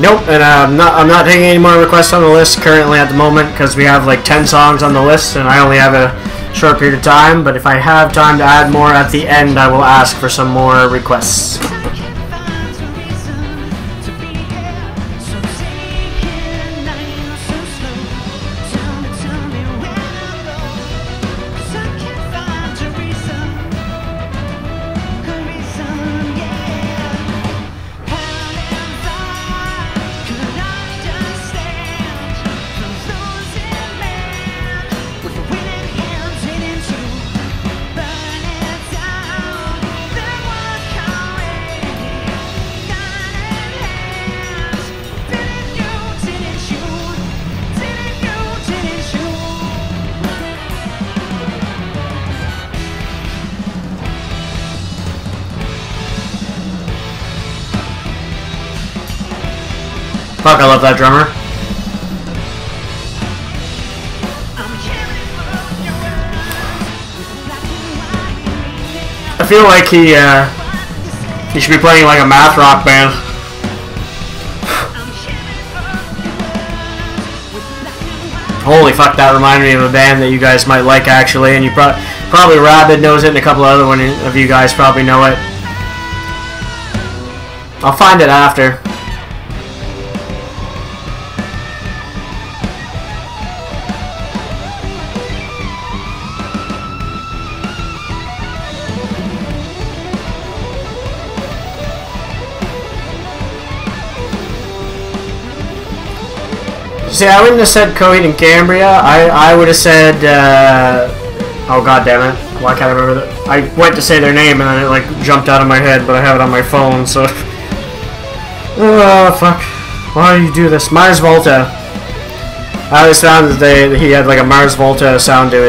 Nope, and I'm not taking any more requests on the list currently at the moment because we have like 10 songs on the list and I only have a short period of time, but if I have time to add more at the end, I will ask for some more requests. Fuck, I love that drummer. I feel like he should be playing like a math rock band. Holy fuck, that reminded me of a band that you guys might like actually, and you probably Rabid knows it, and a couple other one of you guys probably know it. I'll find it after. See, I wouldn't have said Coheed and Cambria. I would have said, oh god damn it, why can't I remember that? I went to say their name and then it like jumped out of my head, but I have it on my phone, so. Oh fuck, why do you do this? Mars Volta. I always found that he had like a Mars Volta sound to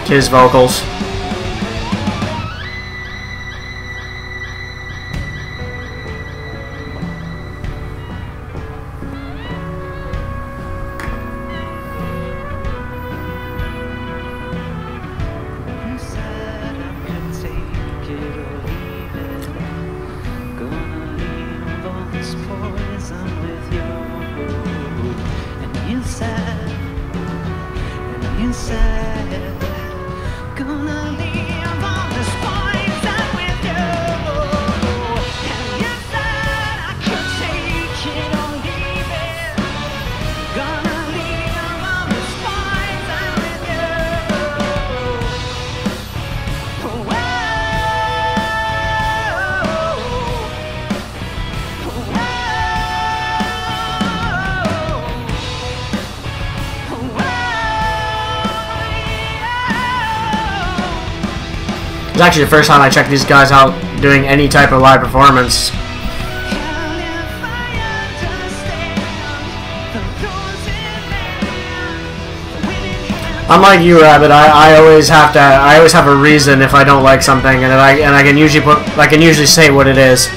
his vocals. It's actually the first time I checked these guys out doing any type of live performance. Unlike you, Rabbit, I always have a reason if I don't like something, and I can usually say what it is.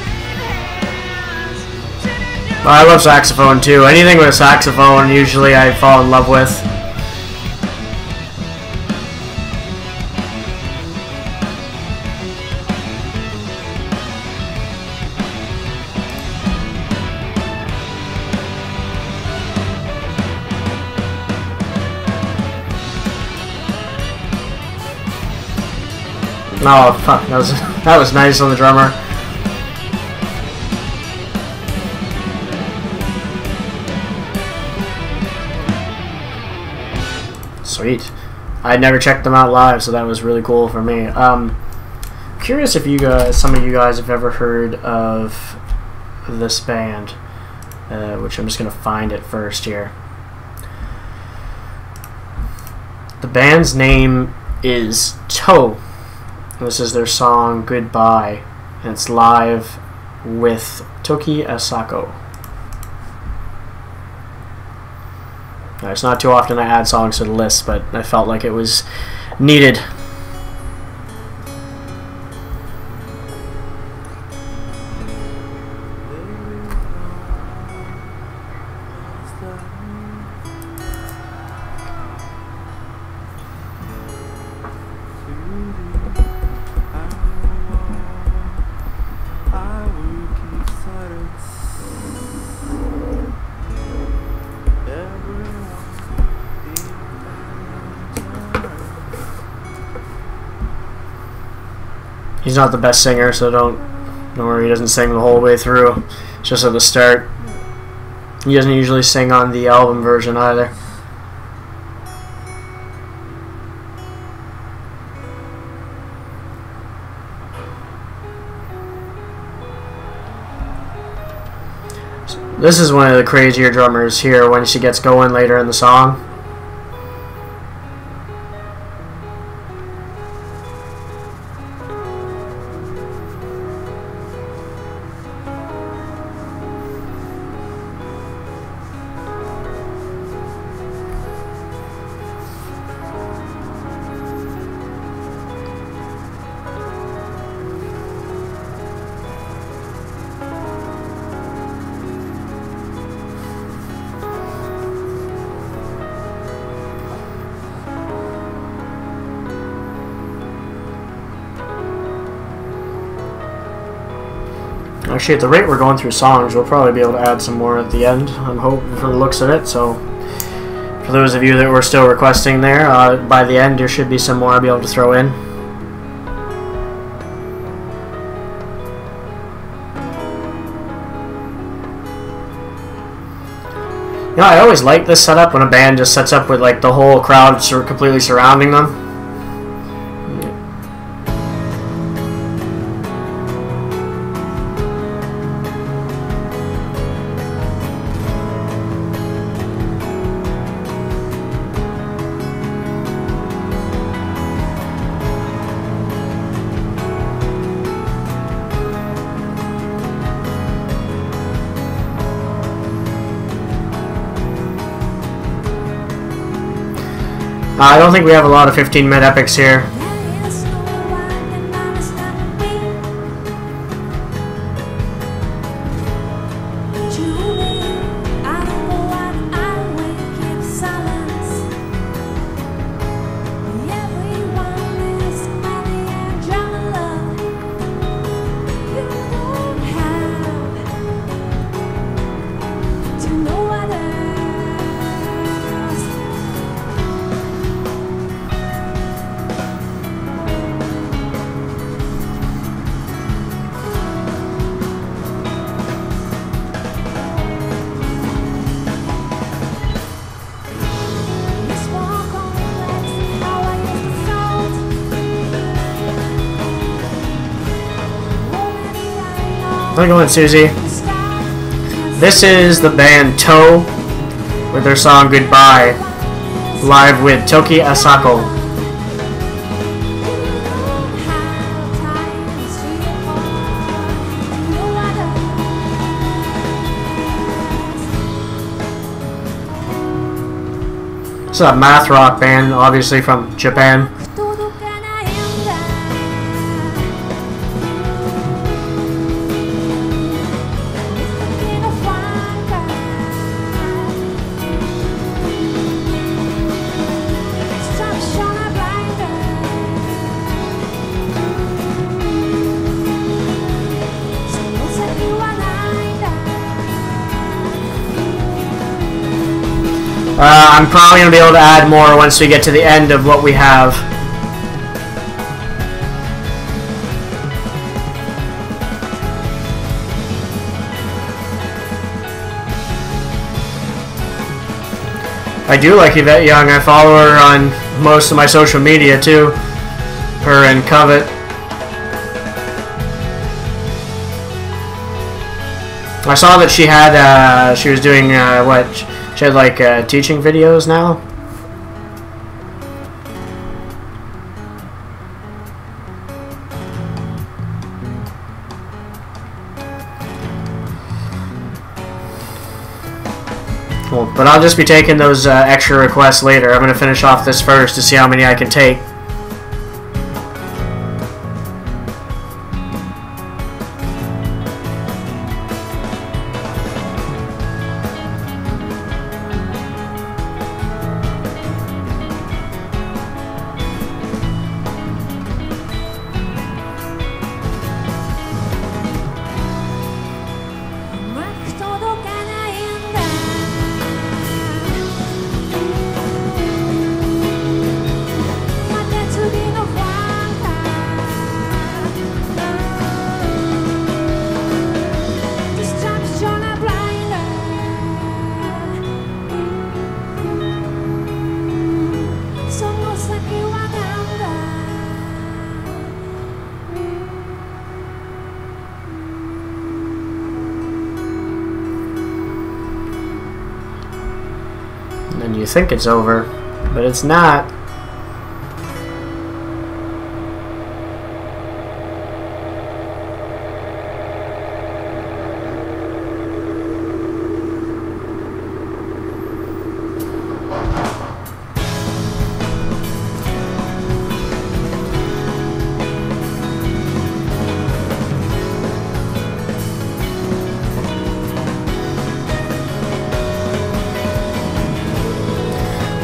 But I love saxophone too. Anything with a saxophone, usually I fall in love with. Oh fuck, that was nice on the drummer. Sweet. I'd never checked them out live, so that was really cool for me. Curious if some of you guys have ever heard of this band, which I'm just gonna find it first here. The band's name is Toe. This is their song Goodbye, and it's live with Toki Asako. Now, it's not too often I add songs to the list, but I felt like it was needed. He's not the best singer, so don't worry, he doesn't sing the whole way through. It's just at the start. He doesn't usually sing on the album version either. This is one of the crazier drummers here when she gets going later in the song. Actually, at the rate we're going through songs, we'll probably be able to add some more at the end, I'm hoping, from the looks of it. So, for those of you that were still requesting there, by the end there should be some more I'll be able to throw in. You know, I always like this setup when a band just sets up with like the whole crowd completely surrounding them. I don't think we have a lot of 15-minute epics here. How's it going, Susie? This is the band Toe with their song Goodbye, live with Toki Asako. It's a math rock band, obviously from Japan. I'm probably going to be able to add more once we get to the end of what we have. I do like Yvette Young. I follow her on most of my social media too. Her and Covet. I saw that she had, she was doing, she had like teaching videos now. Cool. But I'll just be taking those extra requests later. I'm going to finish off this first to see how many I can take. And you think it's over, but it's not.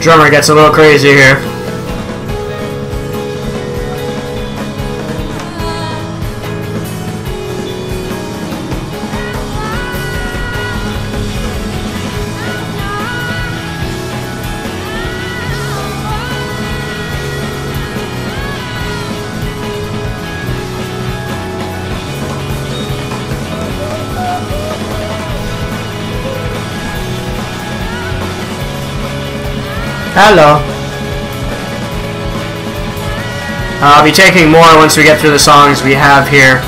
Drummer gets a little crazy here. Hello. I'll be taking more once we get through the songs we have here.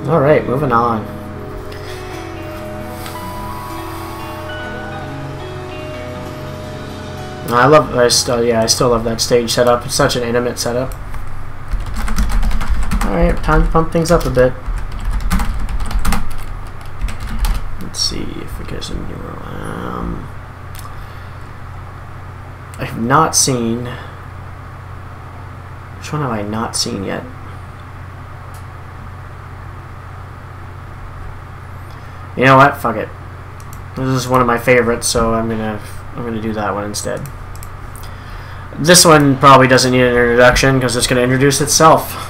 Alright, moving on. I still love that stage setup. It's such an intimate setup. Alright, time to pump things up a bit. Let's see if we get some new. I have not seen. Which one have I not seen yet? You know what? Fuck it. This is one of my favorites, so I'm gonna do that one instead. This one probably doesn't need an introduction because it's gonna introduce itself.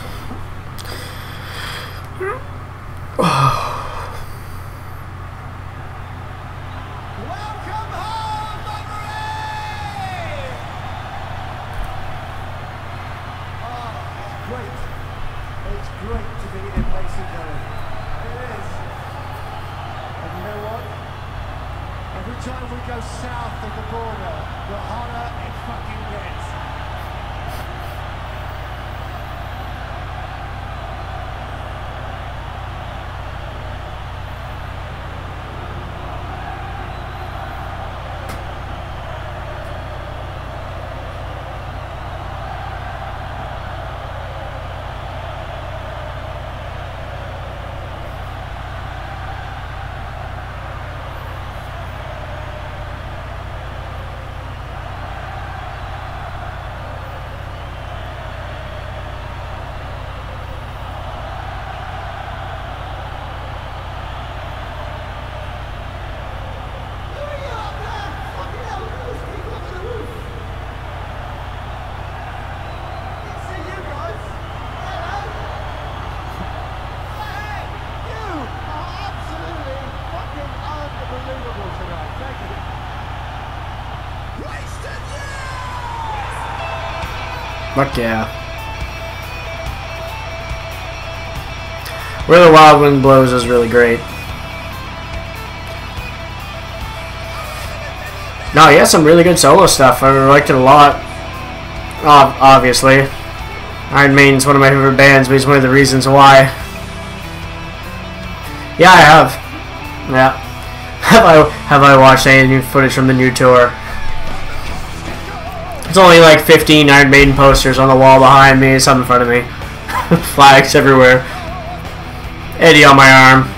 Fuck yeah. Where the Wild Wind Blows is really great. No, he has some really good solo stuff. I liked it a lot. Obviously. Iron Maiden's one of my favorite bands, but he's one of the reasons why. Yeah, I have. Yeah. Have I watched any new footage from the new tour? It's only like 15 Iron Maiden posters on the wall behind me, some in front of me. Flags everywhere. Eddie on my arm.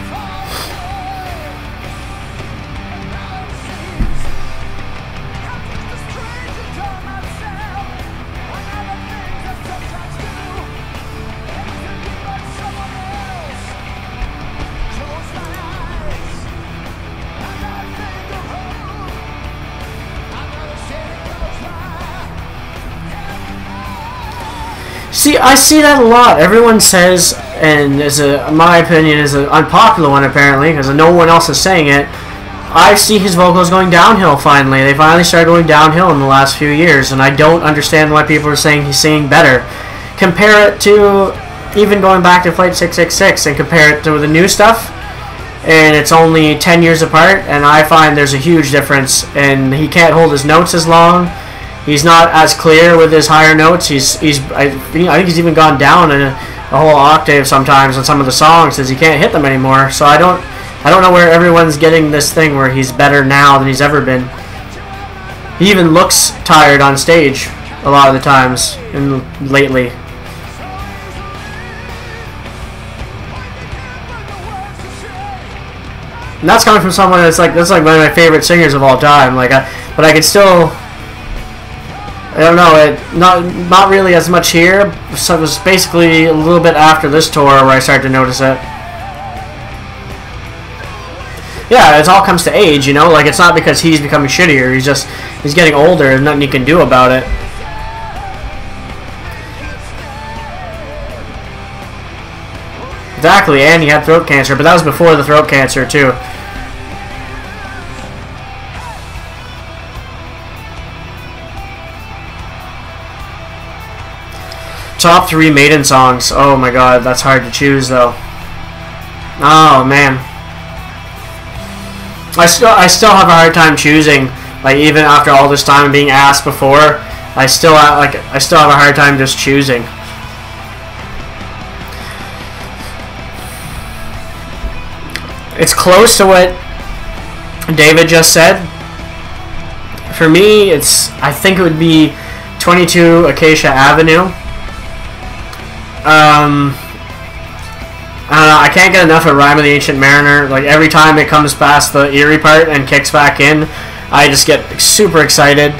See, I see that a lot. Everyone says, and in my opinion, is an unpopular one apparently, because no one else is saying it. I see his vocals going downhill finally. They finally started going downhill in the last few years, and I don't understand why people are saying he's singing better. Compare it to even going back to Flight 666 and compare it to the new stuff, and it's only 10 years apart, and I find there's a huge difference, and he can't hold his notes as long. He's not as clear with his higher notes. I think he's even gone down in a whole octave sometimes on some of the songs because he can't hit them anymore. So I don't know where everyone's getting this thing where he's better now than he's ever been. He even looks tired on stage a lot of the times lately. And that's coming from someone that's like one of my favorite singers of all time. But I could still. I don't know, not really as much here, so it was basically a little bit after this tour where I started to notice it. Yeah, it all comes to age, you know? Like, it's not because he's becoming shittier. He's getting older and nothing you can do about it. Exactly, and he had throat cancer, but that was before the throat cancer, too. Top 3 Maiden songs. Oh my god, that's hard to choose, though. Oh, man. I still have a hard time choosing. Like, even after all this time being asked before, I still have a hard time just choosing. It's close to what David just said. For me, I think it would be 22 Acacia Avenue. I don't know, I can't get enough of Rime of the Ancient Mariner. Like, every time it comes past the Eerie part and kicks back in, I just get super excited.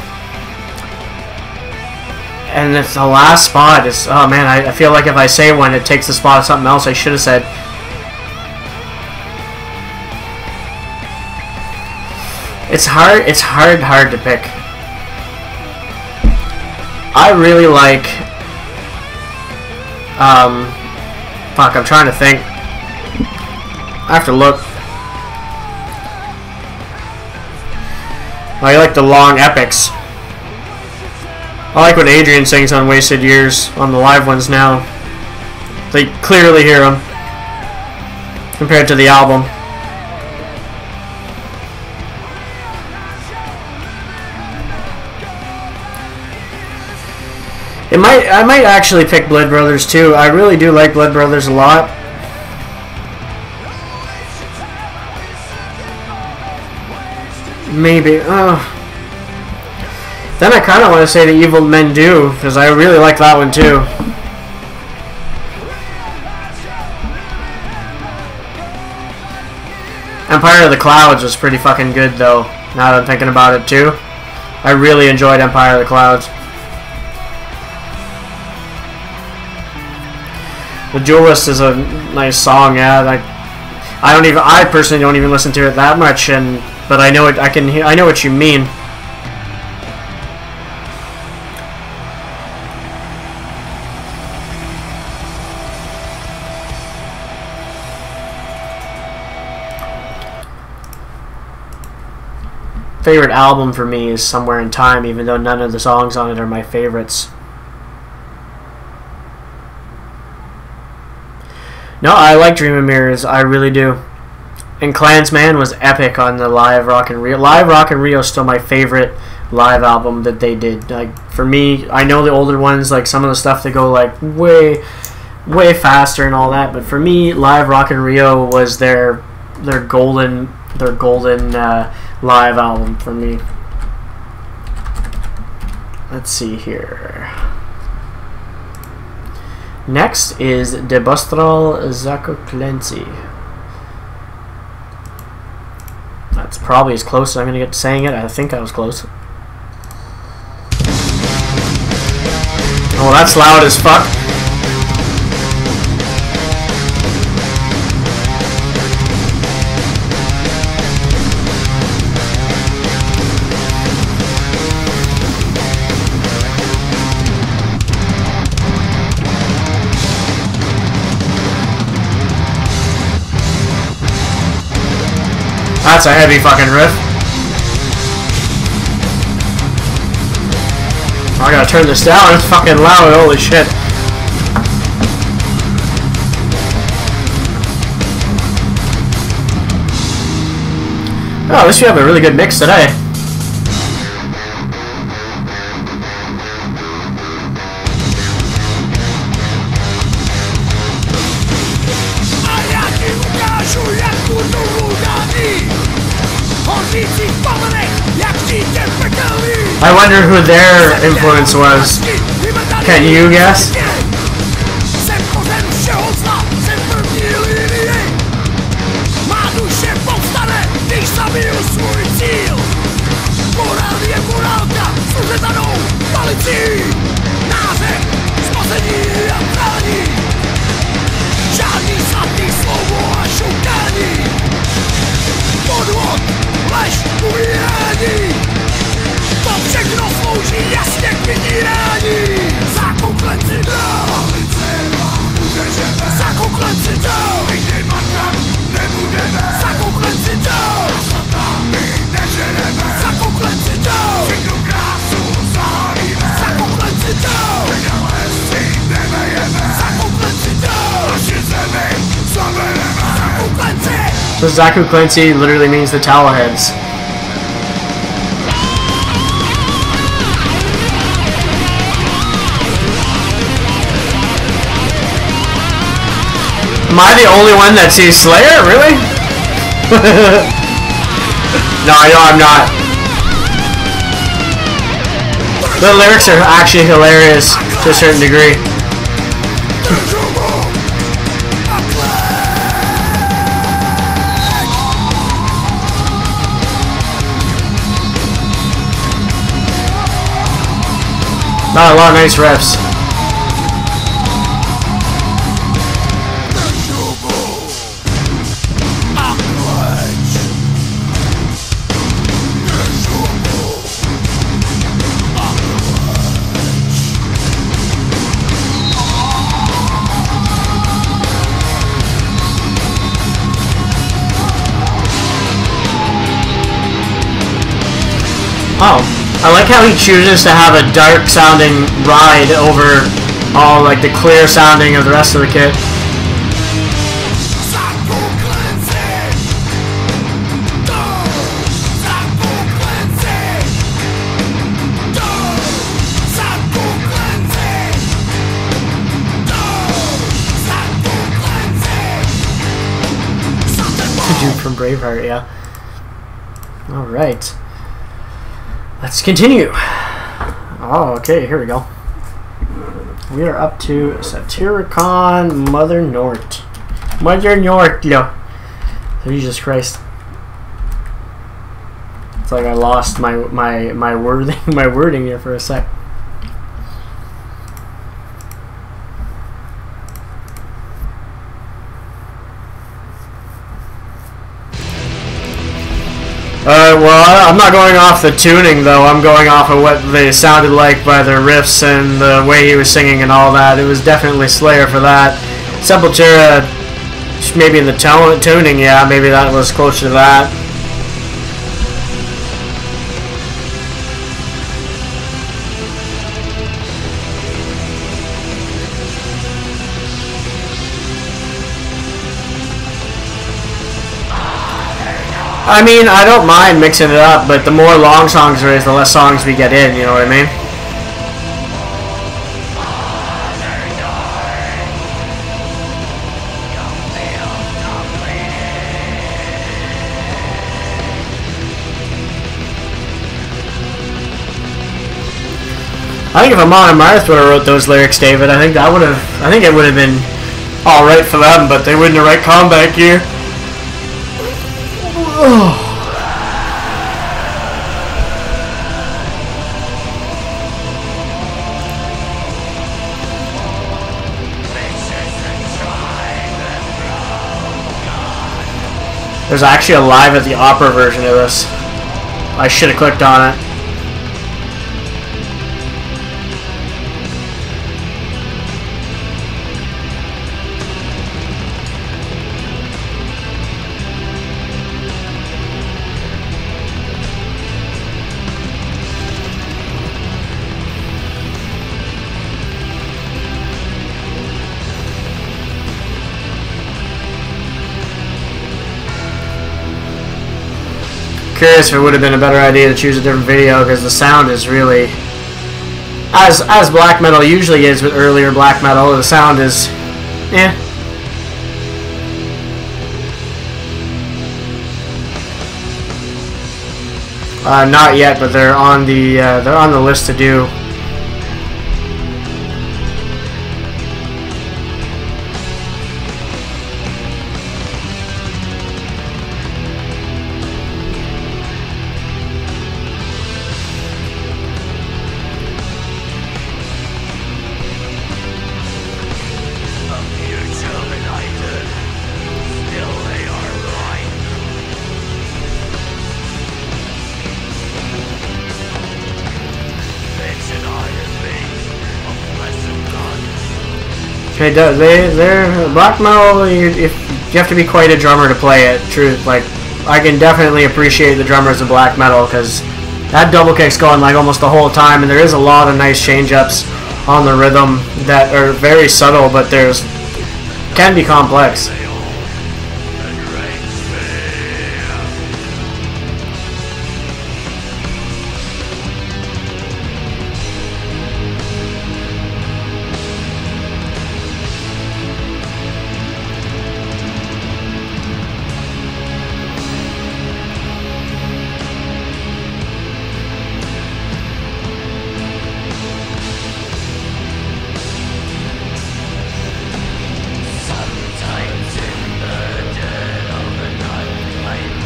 And it's the last spot. Oh man, I feel like if I say one, it takes the spot of something else I should have said. It's hard to pick. I really like... fuck, I'm trying to think. I have to look. I like the long epics. I like what Adrian sings on Wasted Years, on the live ones now. They clearly hear him compared to the album. I might actually pick Blood Brothers too. I really do like Blood Brothers a lot. Maybe. Then I kind of want to say The Evil Men Do, because I really like that one too. Empire of the Clouds was pretty fucking good though, now that I'm thinking about it too. I really enjoyed Empire of the Clouds. The Duelist is a nice song, yeah. I personally don't even listen to it that much, but I know it. I know what you mean. Favorite album for me is Somewhere in Time, even though none of the songs on it are my favorites. No, I like Dream of Mirrors, I really do. And Klansman was epic on the Live Rock in Rio. Live Rock in Rio is still my favorite live album that they did. Like, for me, I know the older ones, like some of the stuff they go like way faster and all that, but for me, Live Rock in Rio was their golden live album for me. Let's see here. Next is Debostral Zakoklensi. That's probably as close as I'm going to get to saying it. I think I was close. Oh, that's loud as fuck. That's a heavy fucking riff. Oh, I gotta turn this down, it's fucking loud, holy shit. Oh, at least you have a really good mix today. I wonder who their influence was. Can you guess? So Zaku Quincy literally means the towel heads. Am I the only one that sees Slayer? Really? No, I know I'm not. The lyrics are actually hilarious to a certain degree. Not a lot of nice riffs. Oh, I like how he chooses to have a dark sounding ride over all like the clear sounding of the rest of the kit. The dude from Braveheart, yeah. Alright. Let's continue. Oh, okay, here we go. We are up to Satyricon Mother Nort. Mother Nort, no. Jesus Christ. It's like I lost my wording here for a sec. Well, I'm not going off the tuning, though. I'm going off of what they sounded like by the riffs and the way he was singing and all that. It was definitely Slayer for that. Sepultura, maybe in the tuning, yeah, maybe that was closer to that. I mean, I don't mind mixing it up, but the more long songs there is, the less songs we get in, you know what I mean? I think if Amon Amarth would have wrote those lyrics, David, I think it would have been alright for them, but they wouldn't have write Comeback Gear. There's actually a Live at the Opera version of this. I should have clicked on it. Curious if it would have been a better idea to choose a different video, because the sound is really, as black metal usually is with earlier black metal, the sound is, eh. Not yet, but they're on the list to do. Okay, they're black metal. You have to be quite a drummer to play it. True, like I can definitely appreciate the drummers of black metal, because that double kick's going like almost the whole time, and there is a lot of nice change-ups on the rhythm that are very subtle, but can be complex.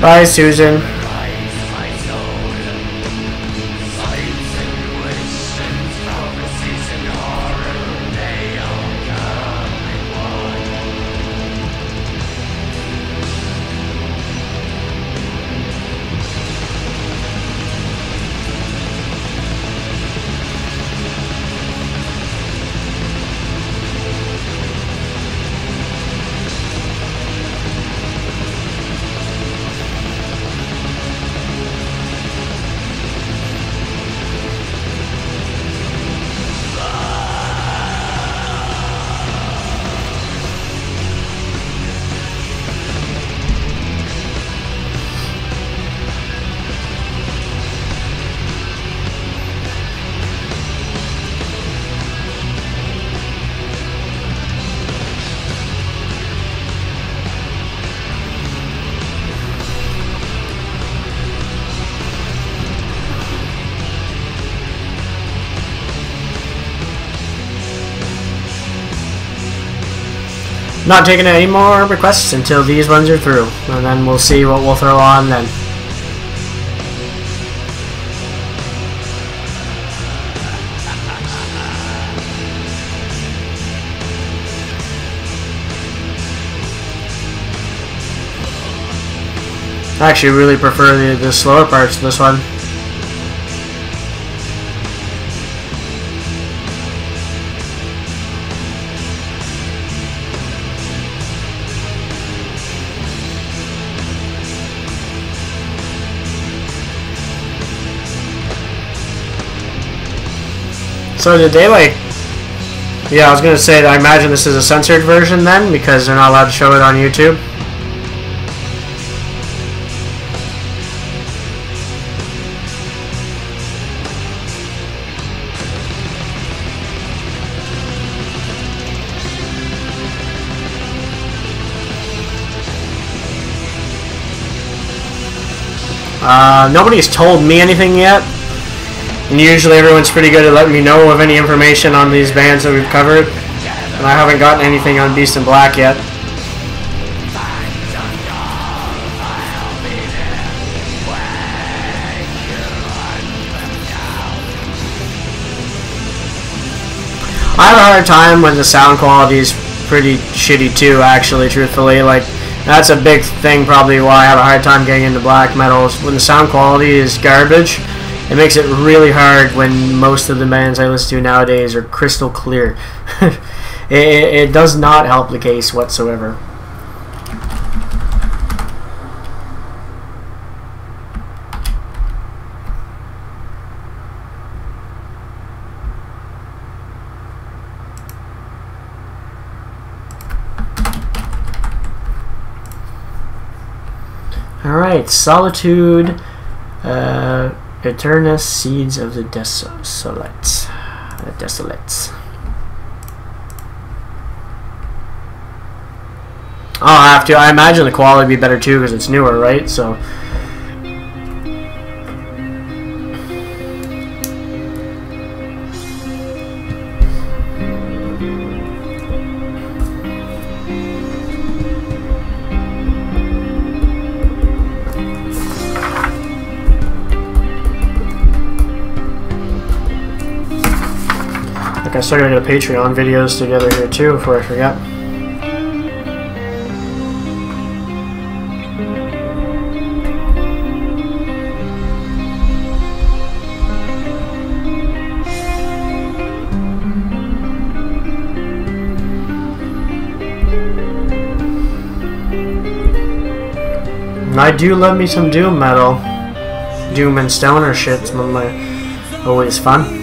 Bye, Susan. Not taking any more requests until these ones are through, and then we'll see what we'll throw on then. I actually really prefer the slower parts of this one. So did they like... Yeah, I was going to say that I imagine this is a censored version then, because they're not allowed to show it on YouTube. Nobody's told me anything yet. And usually everyone's pretty good at letting me know of any information on these bands that we've covered. And I haven't gotten anything on Beast in Black yet. I have a hard time when the sound quality is pretty shitty too, actually, truthfully. Like, that's a big thing probably why I have a hard time getting into black metals. When the sound quality is garbage, it makes it really hard when most of the bands I listen to nowadays are crystal clear. It does not help the case whatsoever. Alright, Solitude, Eternus, Seeds of the Desolates. I'll have to. I imagine the quality would be better too because it's newer, right? So. I still gotta get a Patreon videos together here too before I forget. And I do love me some doom metal. Doom and stoner shit's always fun.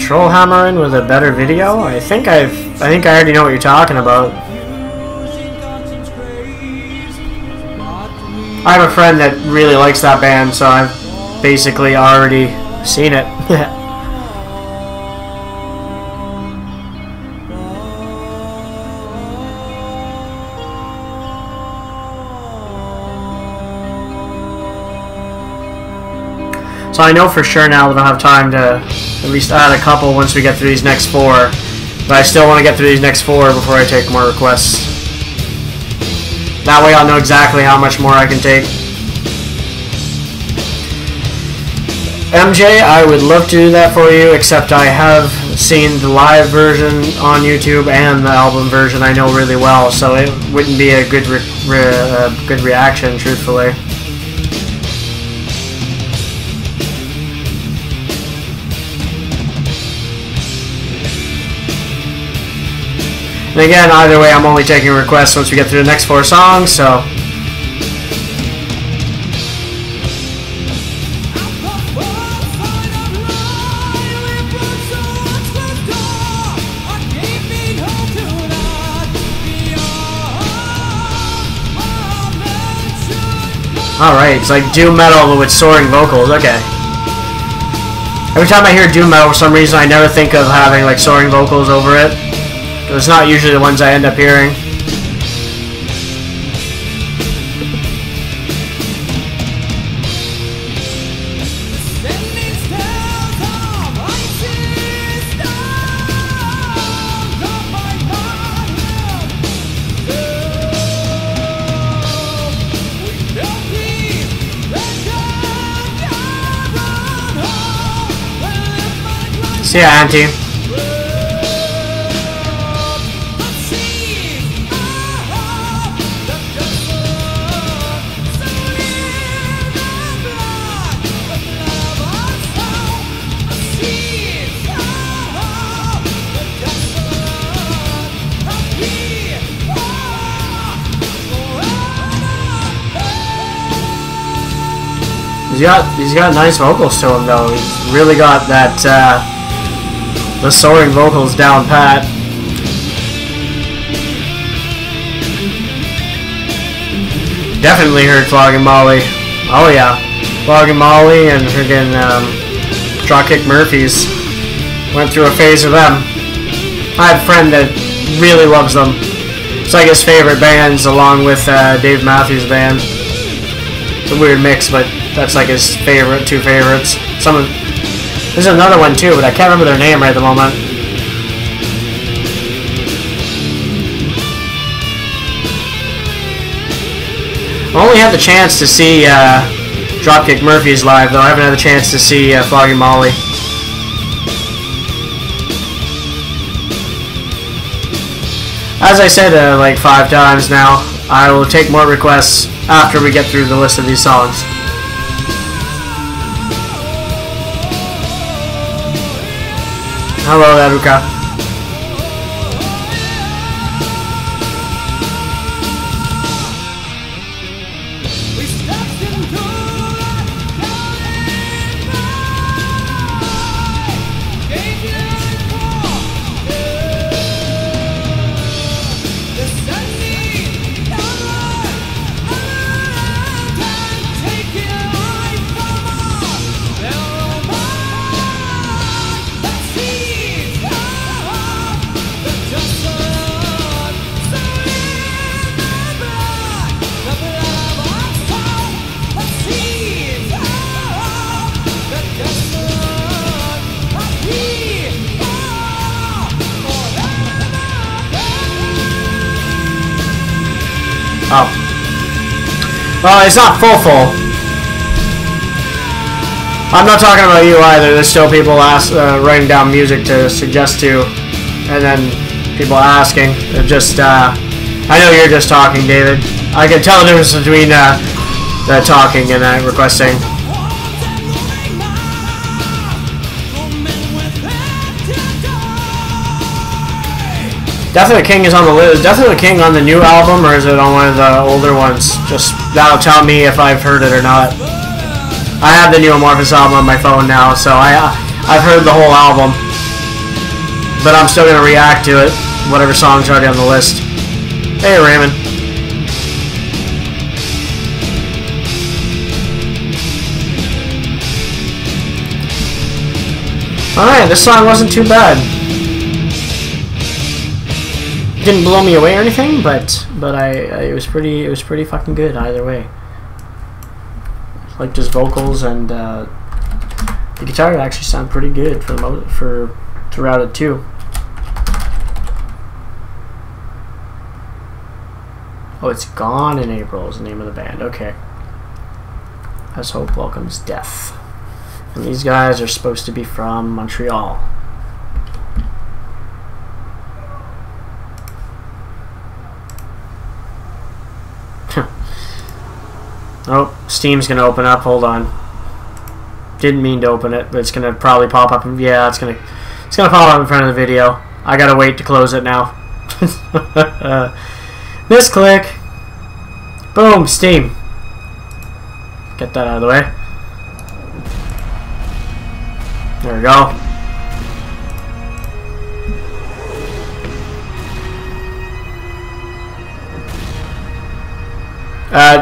Trollhammering with a better video? I think I already know what you're talking about. I have a friend that really likes that band, so I've basically already seen it. So I know for sure now that I'll have time to at least add a couple once we get through these next 4. But I still want to get through these next 4 before I take more requests. That way I'll know exactly how much more I can take. MJ, I would love to do that for you, except I have seen the live version on YouTube and the album version I know really well, so it wouldn't be a good good reaction, truthfully. And again, either way, I'm only taking requests once we get through the next 4 songs, so... Alright, it's like doom metal but with soaring vocals, okay. Every time I hear doom metal, for some reason I never think of having like soaring vocals over it. It's not usually the ones I end up hearing. See ya, Auntie. He's got nice vocals to him though. He's really got that the soaring vocals down pat. Definitely heard Flogging Molly. Oh yeah, Flogging Molly and friggin' Dropkick Murphys. Went through a phase of them. I have a friend that really loves them. It's like his favorite bands, along with Dave Matthews Band. It's a weird mix, but that's like his favorite, 2 favorites. There's another one too, but I can't remember their name right at the moment. I only had the chance to see Dropkick Murphys live, though I haven't had the chance to see Flogging Molly. As I said like 5 times now, I will take more requests after we get through the list of these songs. Hello, Eruka. Oh. Well, it's not full. I'm not talking about you either. There's still people writing down music to suggest to, and then people asking. They're just, I know you're just talking, David. I can tell the difference between the talking and requesting. Death of the King is on the list. Is Death of the King on the new album, or is it on one of the older ones? Just that'll tell me if I've heard it or not. I have the new Amorphous album on my phone now, so I've heard the whole album, but I'm still gonna react to it, whatever song's already on the list. Hey, Raymond. All right, this song wasn't too bad. Didn't blow me away or anything, but it was pretty fucking good either way. Liked his vocals and The guitar actually sounded pretty good for throughout it too. Oh, It's Gone in April is the name of the band. Okay. As Hope Welcomes Death. And these guys are supposed to be from Montreal. Oh, Steam's gonna open up. Hold on. Didn't mean to open it, but it's gonna probably pop up. Yeah, it's gonna pop up in front of the video. I gotta wait to close it now. Misclick. Boom, Steam. Get that out of the way. There we go.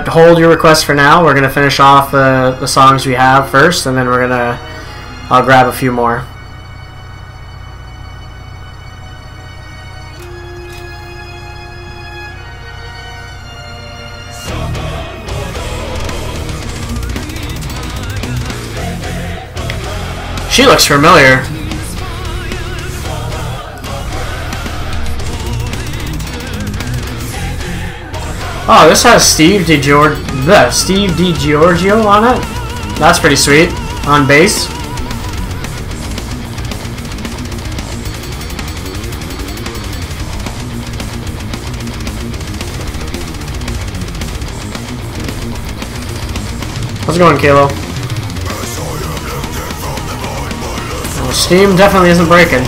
Hold your request for now. We're gonna finish off the songs we have first, and then I'll grab a few more. She looks familiar. Oh, this has Steve DiGiorgio on it. That's pretty sweet. On bass. How's it going, Kalo? Well, Steam definitely isn't breaking.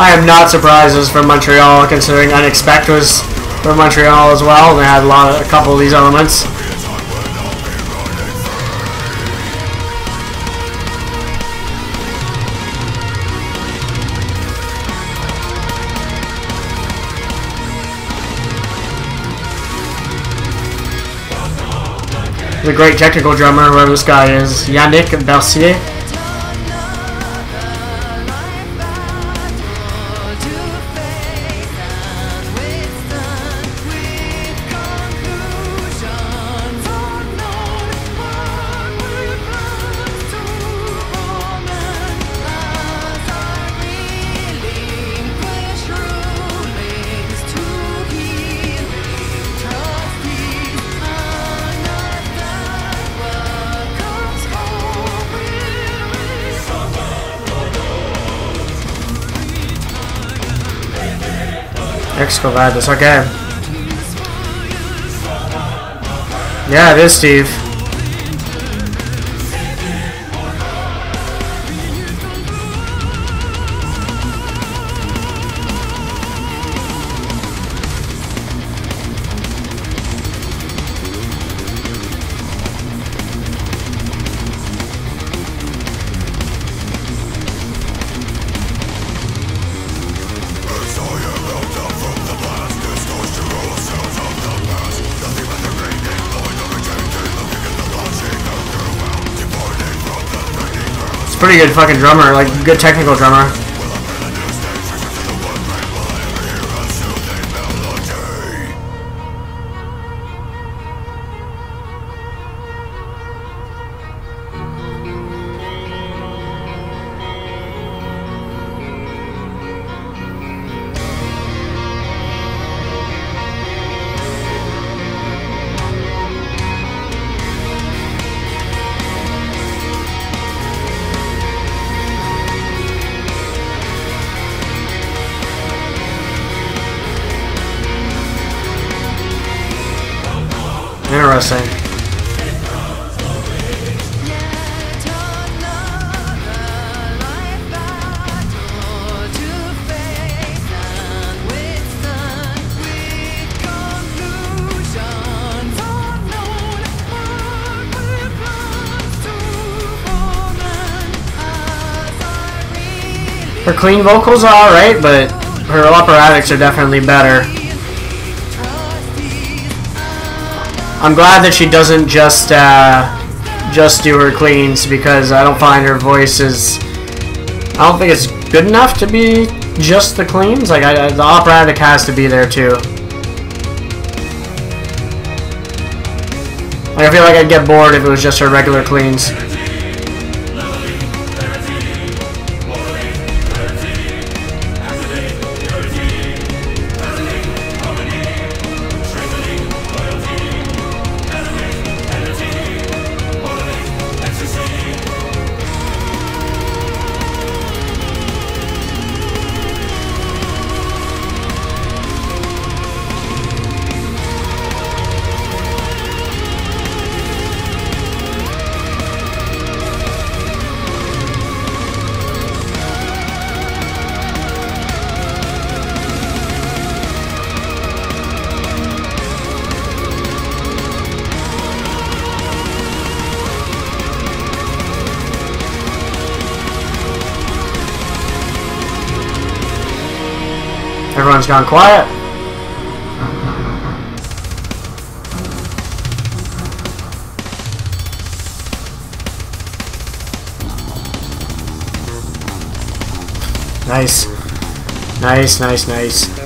I am not surprised it's from Montreal, considering Unexpect was from Montreal as well. They had a couple of these elements. The great technical drummer, whoever this guy is, Yannick Bercier. Excavatus, okay. Yeah, it is Steve. Pretty good fucking drummer, like good technical drummer. Interesting. Her clean vocals are alright, but her operatics are definitely better. I'm glad that she doesn't just do her cleans, because I don't find her voice is... I don't think it's good enough to be just the cleans. Like, the operatic has to be there too. Like, I feel like I'd get bored if it was just her regular cleans. Everyone's gone quiet. Nice. Nice, nice, nice.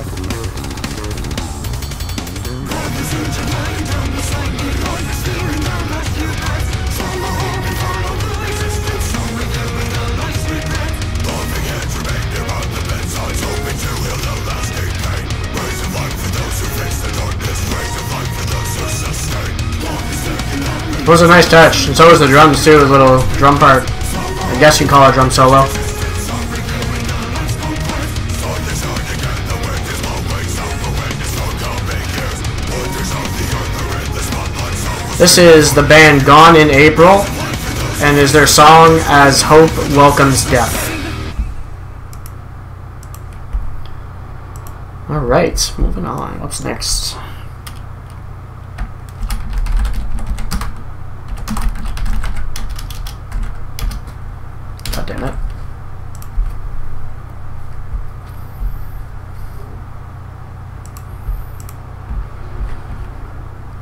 It was a nice touch, and so was the drums too, the little drum part. I guess you can call it a drum solo. This is the band Gone in April, and is their song As Hope Welcomes Death. Alright, moving on. What's next? God damn it.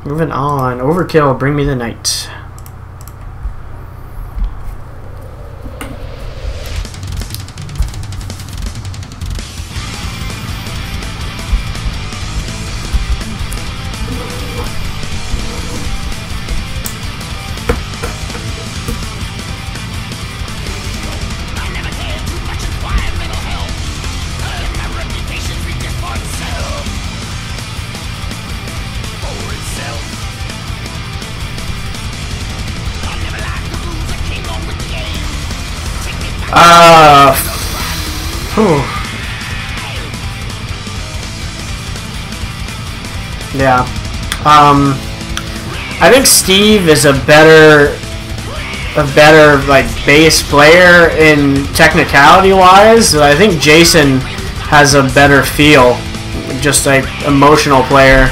Moving on. Overkill, Bring Me the Night. Yeah. I think Steve is a better like bass player in technicality wise. I think Jason has a better feel, just like emotional player.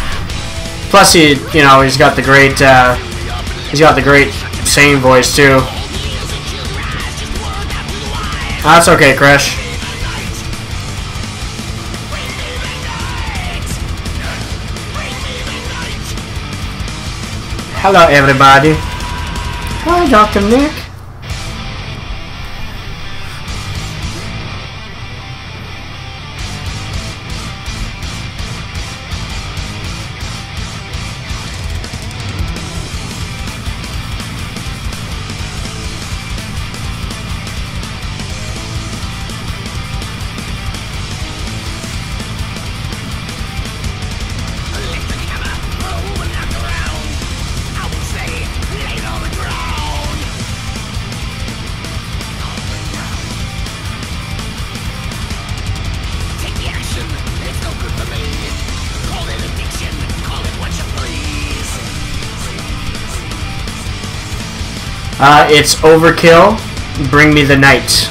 Plus he's got the great singing voice too. That's okay, Crash. Hello, everybody. Hi, Dr. Nick. It's Overkill, Bring Me the Night.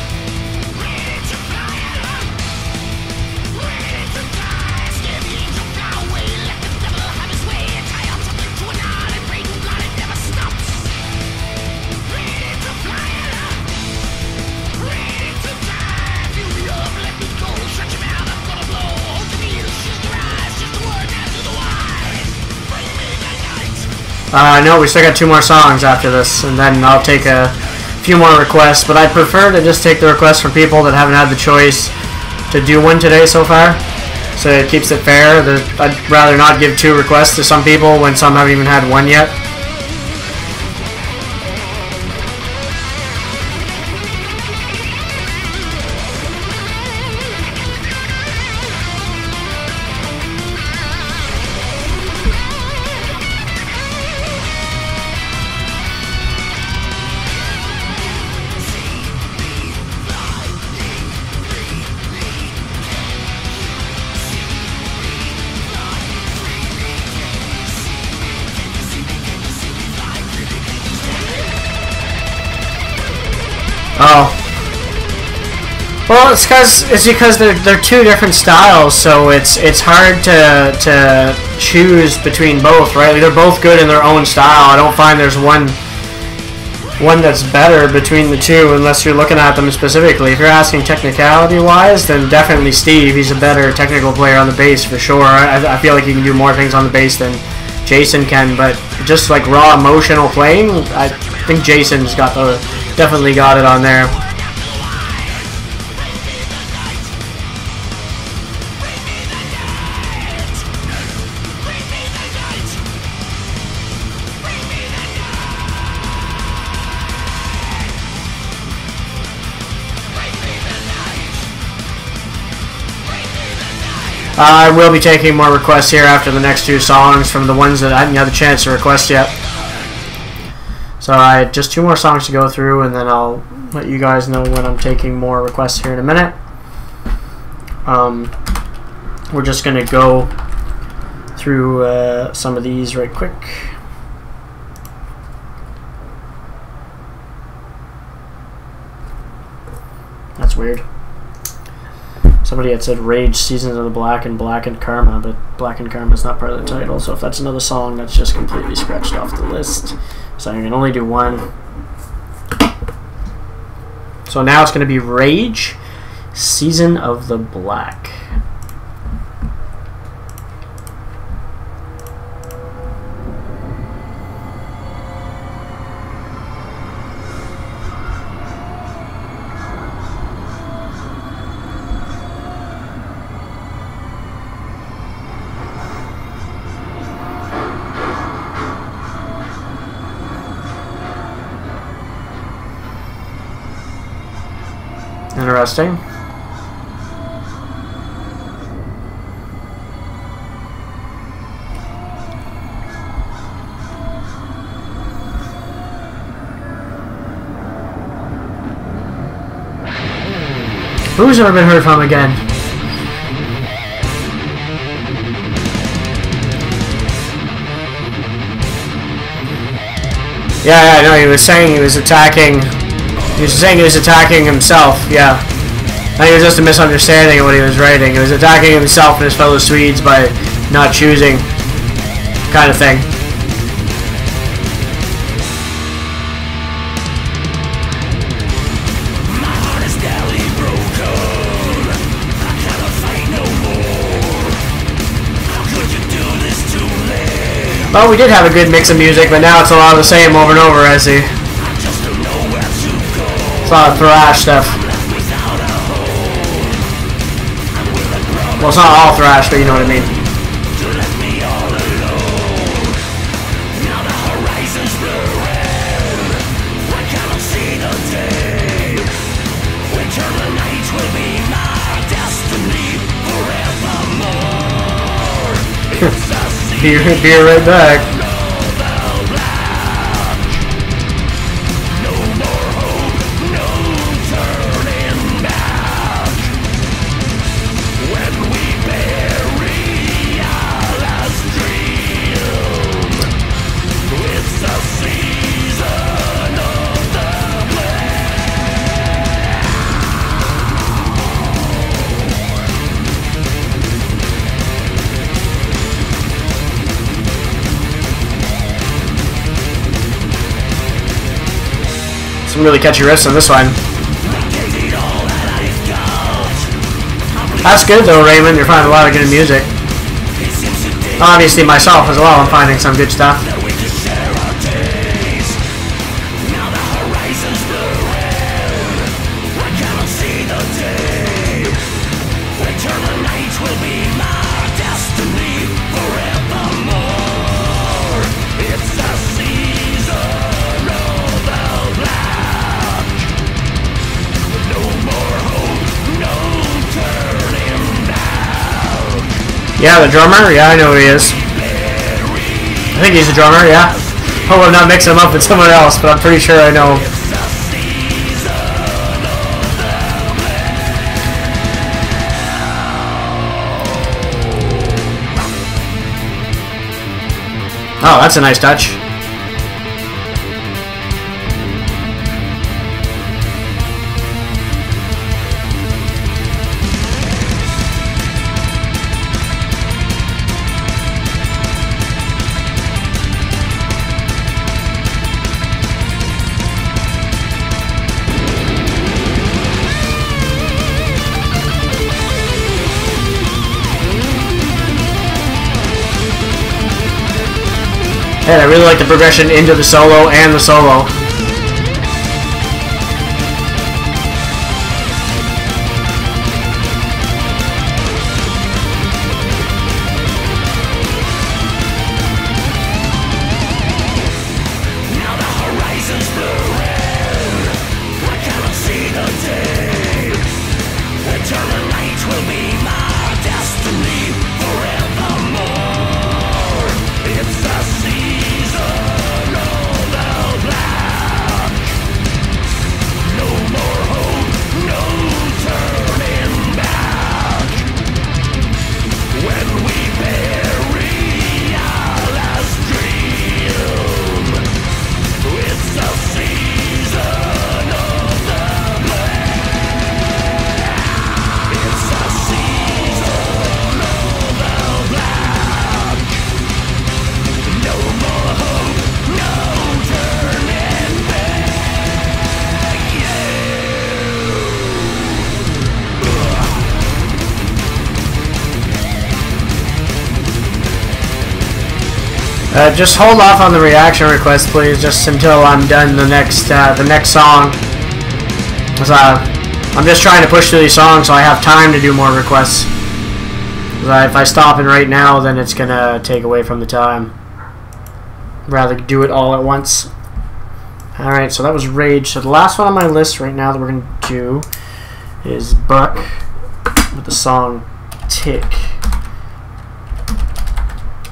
No, we still got 2 more songs after this, and then I'll take a few more requests, but I prefer to just take the requests from people that haven't had the choice to do one today so far, so it keeps it fair. I'd rather not give 2 requests to some people when some haven't even had one yet. Oh. Well, it's because they're two different styles, so it's hard to choose between both, right? Like, they're both good in their own style. I don't find there's one that's better between the two unless you're looking at them specifically. If you're asking technicality-wise, then definitely Steve. He's a better technical player on the bass for sure. I feel like he can do more things on the bass than Jason can, but just like raw emotional playing, I think Jason's definitely got it on there. I will be taking more requests here after the next two songs from the ones that I haven't had a chance to request yet. So I had just two more songs to go through, and then I'll let you guys know when I'm taking more requests here in a minute. We're just going to go through some of these right quick. That's weird. Somebody had said Rage, Seasons of the Black and Karma, but Black and Karma is not part of the title, so if that's another song, that's just completely scratched off the list. So you can only do one. So now it's going to be Rage, Season of the Black. Interesting. Who's never been heard from again? Yeah, I know. He was saying he was attacking. He was saying he was attacking himself, yeah. I think it was just a misunderstanding of what he was writing. He was attacking himself and his fellow Swedes by not choosing, kind of thing. Well, we did have a good mix of music, but now it's a lot of the same over and over, I see. A lot of thrash stuff. Well, it's not all thrash, but you know what I mean. Be right back. Some really catchy riffs on this one. That's good though, Raymond. You're finding a lot of good music. Obviously myself as well, I'm finding some good stuff. Yeah, the drummer? Yeah, I know who he is. I think he's the drummer, yeah. Hope I'm not mixing him up with someone else, but I'm pretty sure I know him. Oh, that's a nice touch. And I really like the progression into the solo and the solo. Just hold off on the reaction request, please, just until I'm done the next song. Cause I'm just trying to push through these songs so I have time to do more requests. If I stop it right now, then it's gonna take away from the time. Rather do it all at once. Alright, so that was Rage. So the last one on my list right now that we're gonna do is Buck with the song Tick.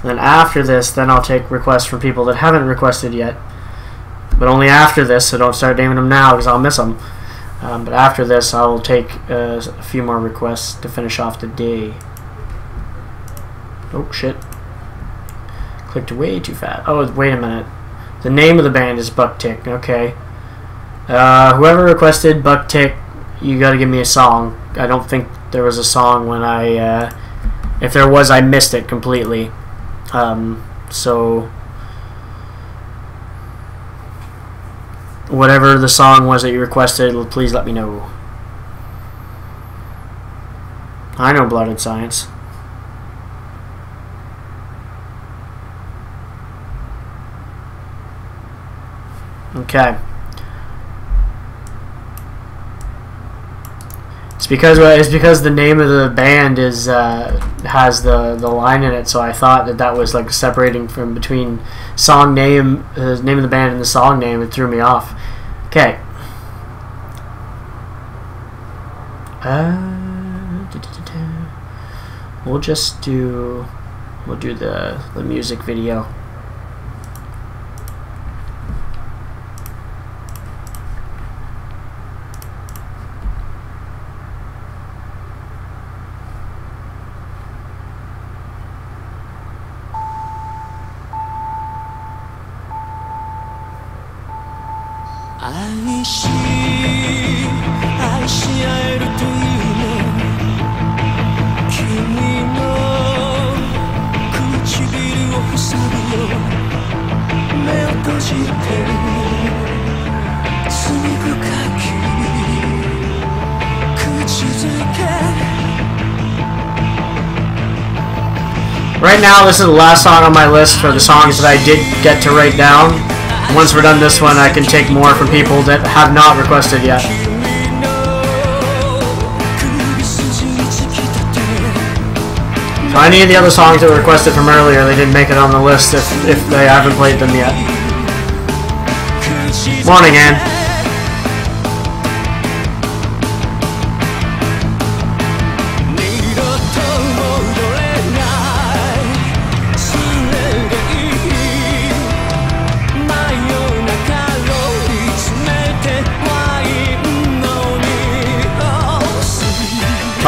And then after this, then I'll take requests from people that haven't requested yet. But only after this, so don't start naming them now because I'll miss them. But after this, I will take a few more requests to finish off the day. Oh, shit. Clicked way too fast. Oh, wait a minute. The name of the band is Buck Tick. Okay. Whoever requested Buck Tick, you gotta give me a song. I don't think there was a song when I... if there was, I missed it completely. So whatever the song was that you requested, please let me know. I know Blooded Science. Okay. It's because the name of the band is has the line in it, so I thought that was like separating from between song name, the name of the band, and the song name. It threw me off. Okay. We'll do the music video. Right now, this is the last song on my list for the songs that I did get to write down. Once we're done this one, I can take more from people that have not requested yet. So any of the other songs that were requested from earlier, they didn't make it on the list if they haven't played them yet. Morning, Ann.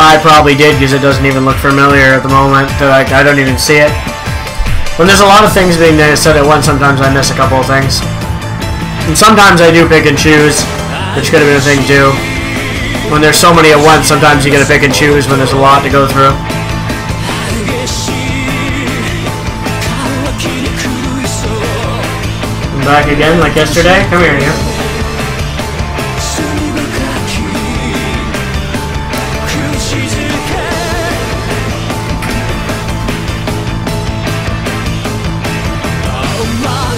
I probably did because it doesn't even look familiar at the moment. Like, I don't even see it. When there's a lot of things being said at once, sometimes I miss a couple of things. And sometimes I do pick and choose, which could have been a thing too. When there's so many at once, sometimes you gotta pick and choose when there's a lot to go through. I'm back again like yesterday. Come here, you. Oh my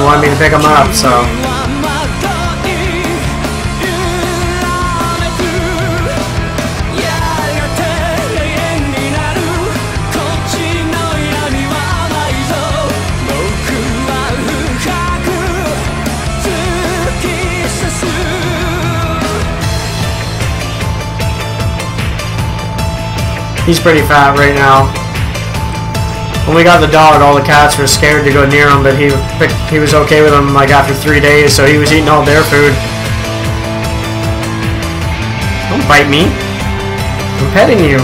wanted me to pick him up, so. He's pretty fat right now. When we got the dog, all the cats were scared to go near him, but he was okay with them like after 3 days, so he was eating all their food. Don't bite me. I'm petting you.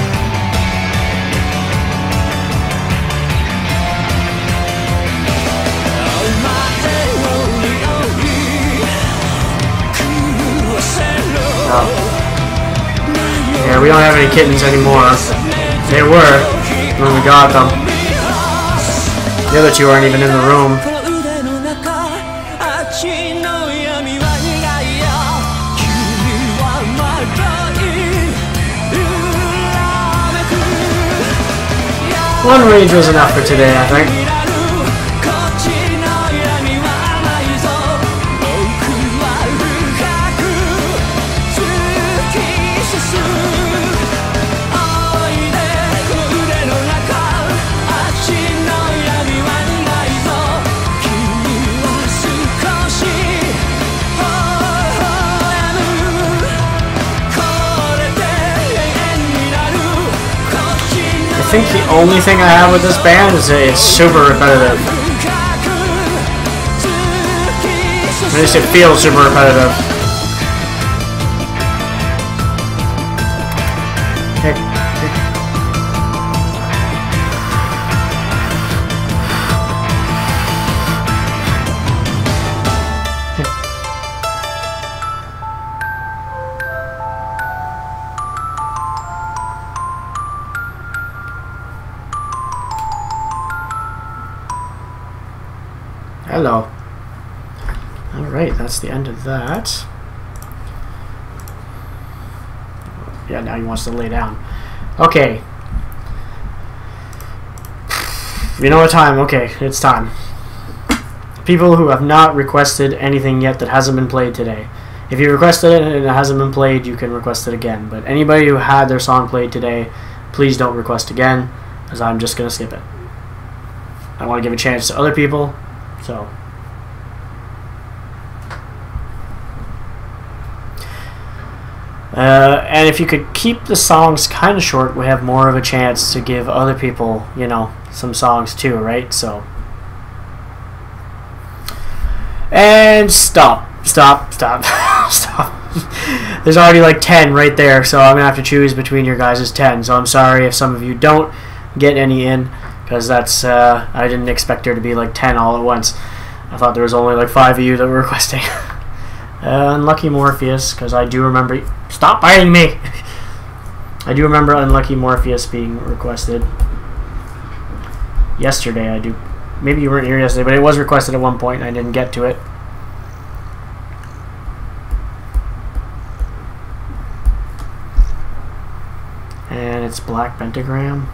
Oh. Yeah, we don't have any kittens anymore. They were when we got them. The other two aren't even in the room. One rage was enough for today, I think. I think the only thing I have with this band is it's super repetitive. At least it feels super repetitive. Hello. Alright, that's the end of that. Yeah, now he wants to lay down. Okay. You know what time? Okay, it's time. People who have not requested anything yet that hasn't been played today. If you requested it and it hasn't been played, you can request it again. But anybody who had their song played today, please don't request again, because I'm just going to skip it. I want to give a chance to other people. So, and if you could keep the songs kind of short, we have more of a chance to give other people, you know, some songs too, right? So, and stop. There's already like 10 right there, so I'm gonna have to choose between your guys' 10. So I'm sorry if some of you don't get any in. Because that's, I didn't expect there to be like 10 all at once. I thought there was only like 5 of you that were requesting. Unlucky Morpheus, because I do remember... Stop biting me! I do remember Unlucky Morpheus being requested. Yesterday, I do. Maybe you weren't here yesterday, but it was requested at one point and I didn't get to it. And it's Black Pentagram.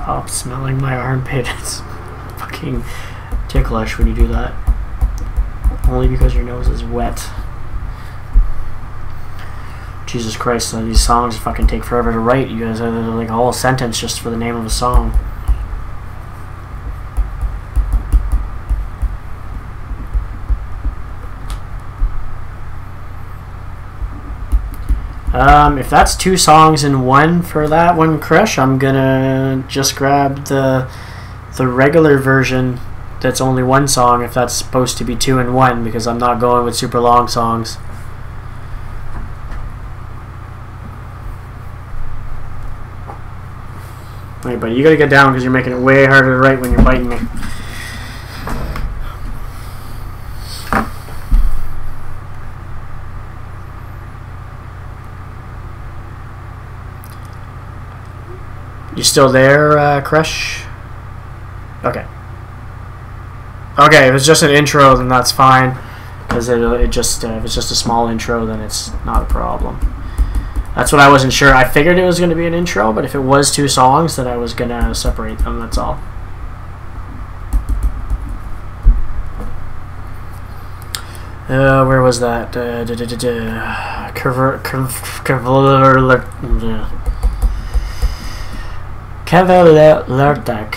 Stop smelling my armpit. It's fucking ticklish when you do that. Only because your nose is wet. Jesus Christ, these songs fucking take forever to write. You guys are like a whole sentence just for the name of a song. If that's 2 songs in one for that one, Crush, I'm gonna just grab the regular version that's only 1 song if that's supposed to be 2 in 1, because I'm not going with super long songs. Wait, buddy, you gotta get down because you're making it way harder to write when you're biting me. You still there, Crush? Okay. Okay, if it's just an intro, then that's fine. Because if it's just a small intro, then it's not a problem. That's what I wasn't sure. I figured it was going to be an intro, but if it was 2 songs, then I was going to separate them, that's all. Where was that? Kevelertak.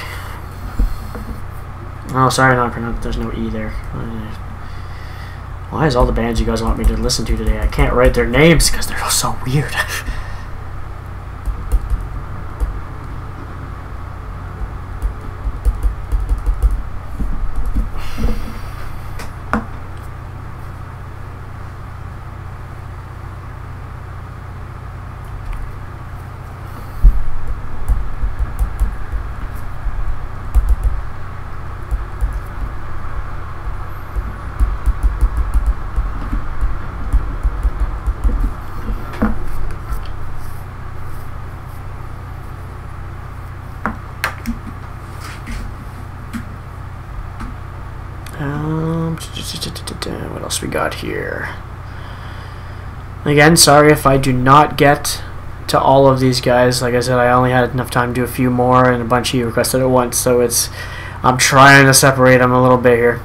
Oh, sorry, not pronounced. There's no E there. Why is all the bands you guys want me to listen to today? I can't write their names because they're all so weird. What else we got here? Again, sorry if I do not get to all of these guys. Like I said, I only had enough time to do a few more, and a bunch of you requested at once, so I'm trying to separate them a little bit here.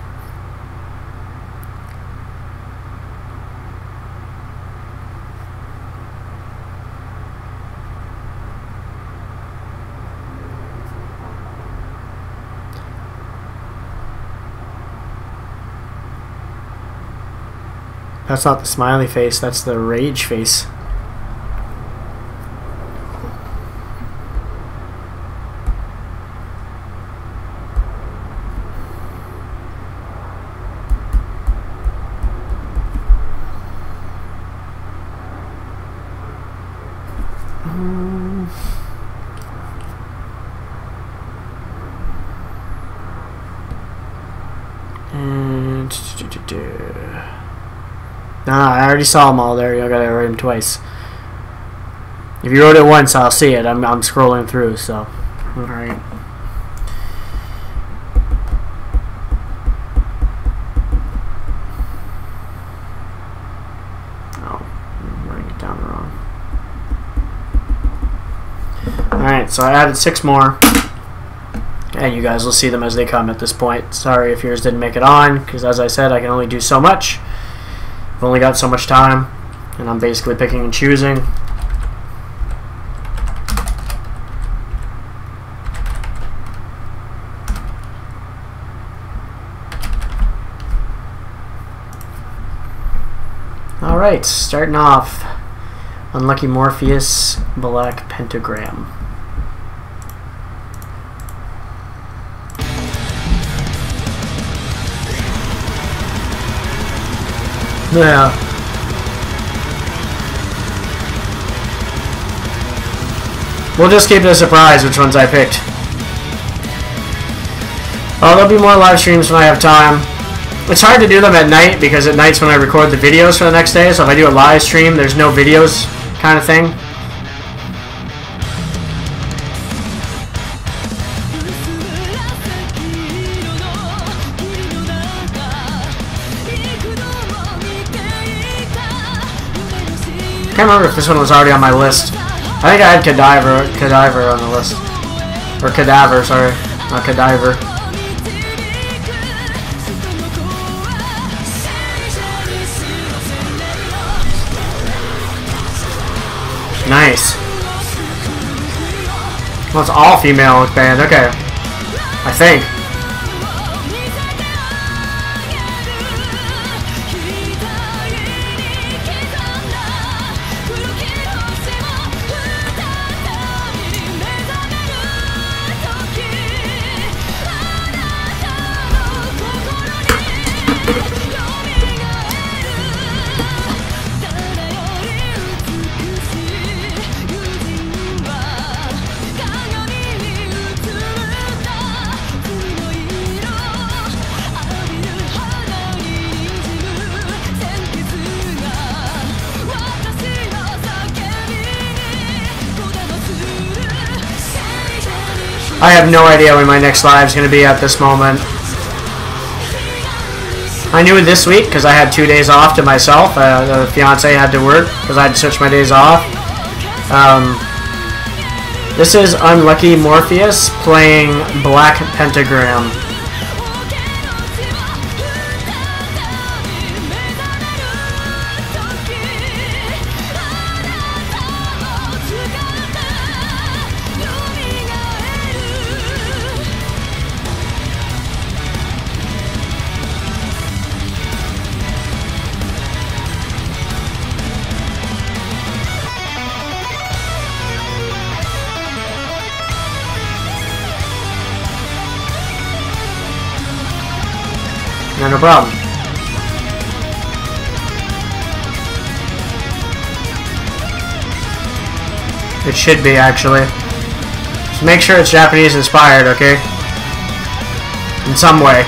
That's not the smiley face, that's the rage face. Nah, I already saw them all there. You gotta write them twice. If you wrote it once, I'll see it. I'm scrolling through, so. Alright. Oh, I'm writing it down wrong. Alright, so I added 6 more. And you guys will see them as they come at this point. Sorry if yours didn't make it on, because as I said, I can only do so much. I've only got so much time, and I'm basically picking and choosing. Alright, starting off. Unlucky Morpheus, Black Pentagram. Yeah. We'll just keep it a surprise which ones I picked. Oh, there'll be more live streams when I have time. It's hard to do them at night because at night's when I record the videos for the next day, so if I do a live stream, there's no videos kind of thing. I can't remember if this one was already on my list. I think I had Cadaver on the list. Or Cadaver, sorry. Not Cadaver. Nice. Well, it's all female band. Okay. I think. I have no idea when my next live is going to be at this moment. I knew it this week because I had 2 days off to myself. The fiance had to work because I had to switch my days off. This is Unlucky Morpheus playing Black Pentagram. No problem. It should be, actually. Just make sure it's Japanese inspired, okay? In some way.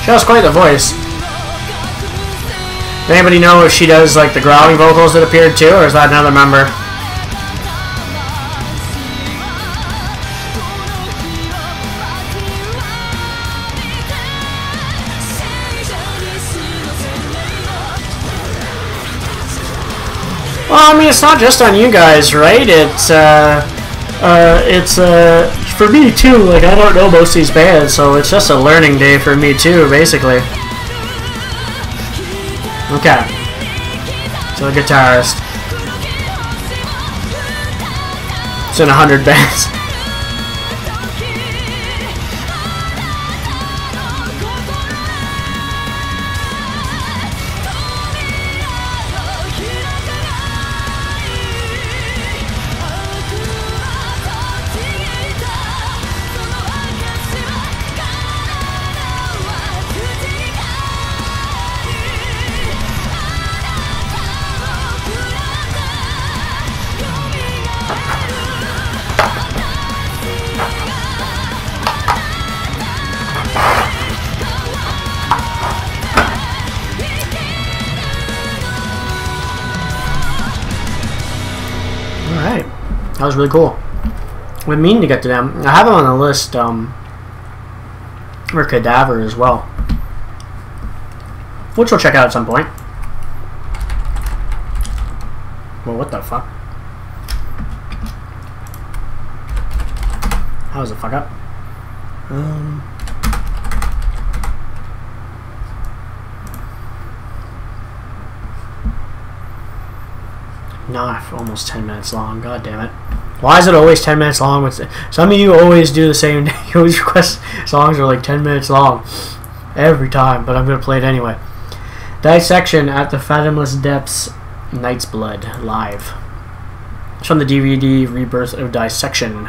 She has quite the voice. Does anybody know if she does like the growling vocals that appeared too, or is that another member? Well, I mean, it's not just on you guys, right? It's for me too. Like, I don't know most of these bands, so it's just a learning day for me too, basically. Okay. So a guitarist. It's in 100 bands. Alright. That was really cool. We're meaning to get to them. I have them on the list, for Cadaver as well. Which we'll check out at some point. Well, what the fuck? How was the fuck up? Not almost 10 minutes long. God damn it! Why is it always 10 minutes long? With some of you always do the same. You always request songs that are like 10 minutes long every time, but I'm gonna play it anyway. Dissection at the Fathomless Depths, Night's Blood live. It's from the DVD Rebirth of Dissection.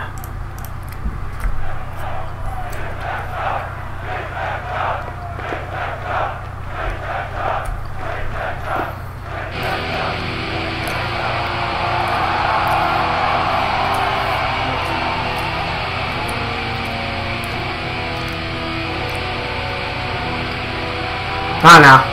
Ah, no.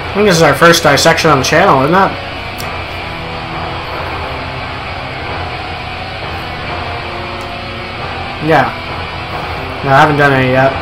I think this is our first dissection on the channel, isn't it? Yeah. No, I haven't done any yet.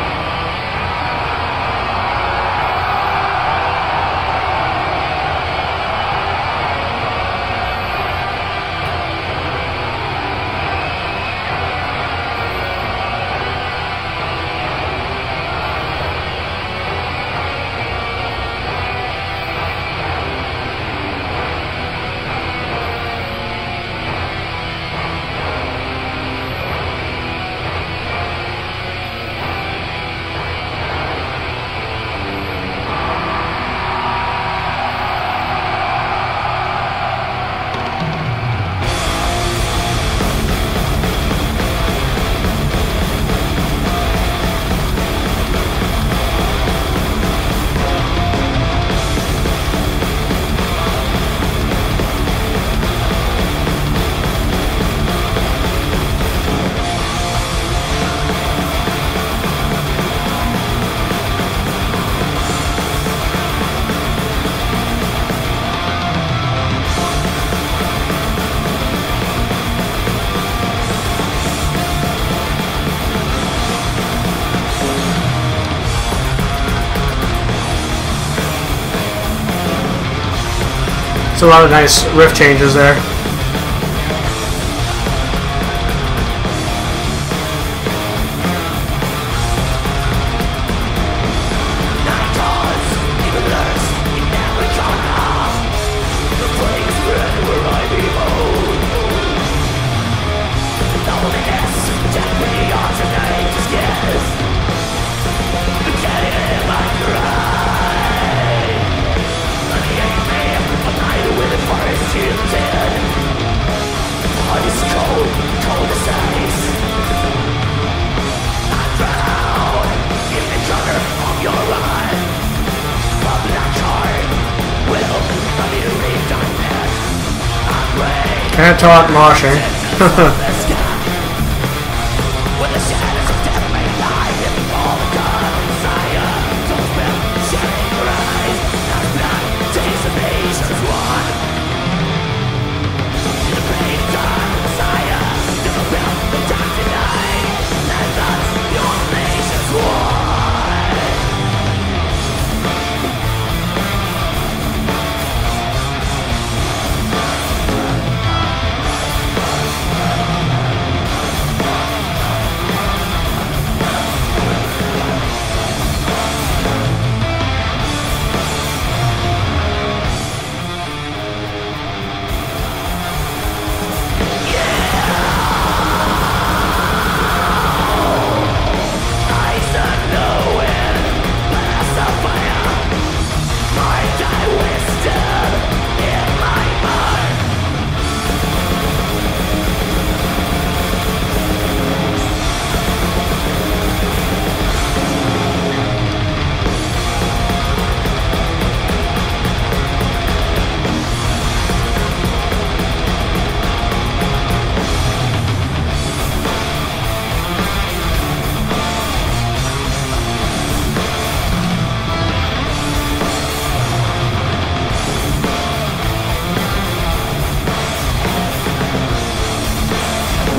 It's a lot of nice riff changes there. Can't talk moshing.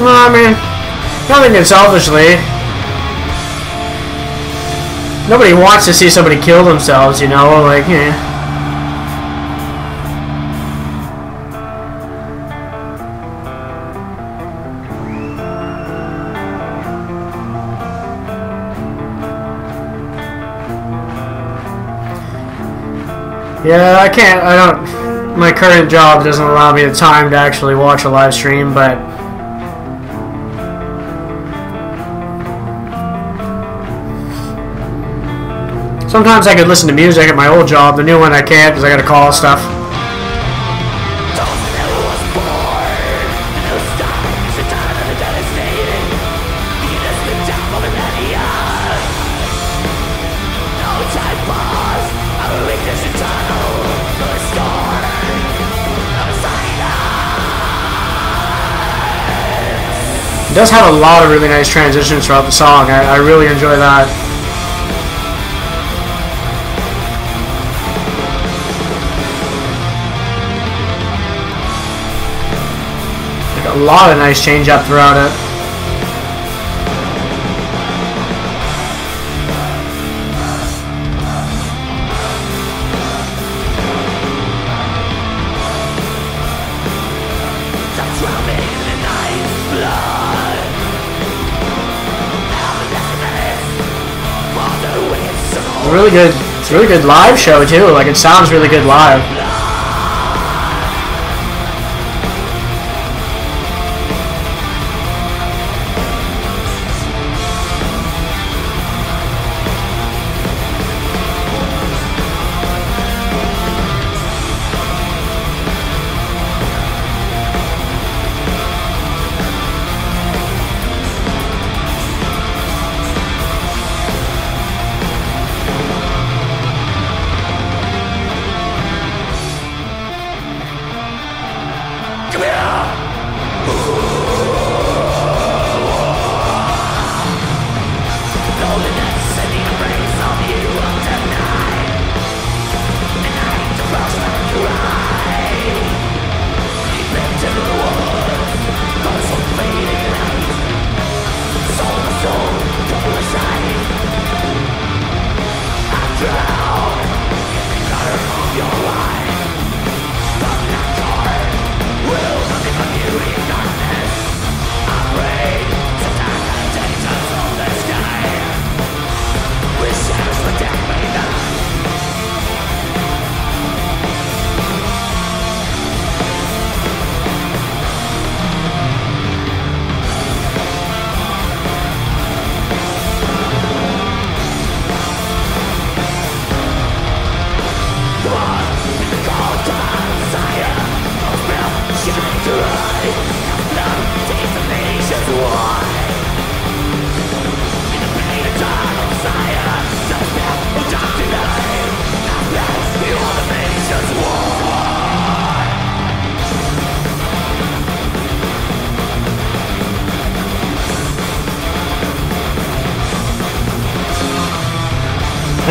Well, I mean, not thinking selfishly. Nobody wants to see somebody kill themselves, you know, like, eh. Yeah, I don't, my current job doesn't allow me the time to actually watch a live stream, but sometimes I could listen to music at my old job. The new one I can't because I gotta call stuff. It does have a lot of really nice transitions throughout the song. I really enjoy that. A lot of nice change up throughout it. Really good. It's a really good live show too. Like, it sounds really good live.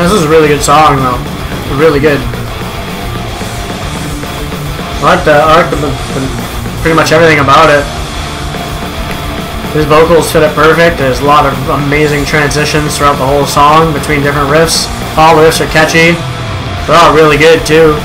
This is a really good song, though. Really good. I like pretty much everything about it. His vocals fit it perfect. There's a lot of amazing transitions throughout the whole song between different riffs. All the riffs are catchy. They're all really good, too.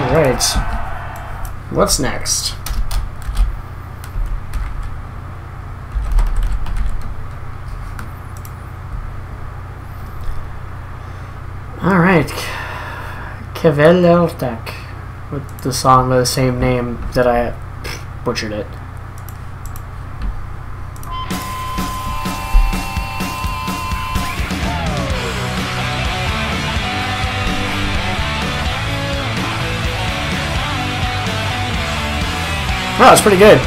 Alright. What's next? Alright. Kvelertak. With the song by the same name that I butchered it. Oh, it's pretty good.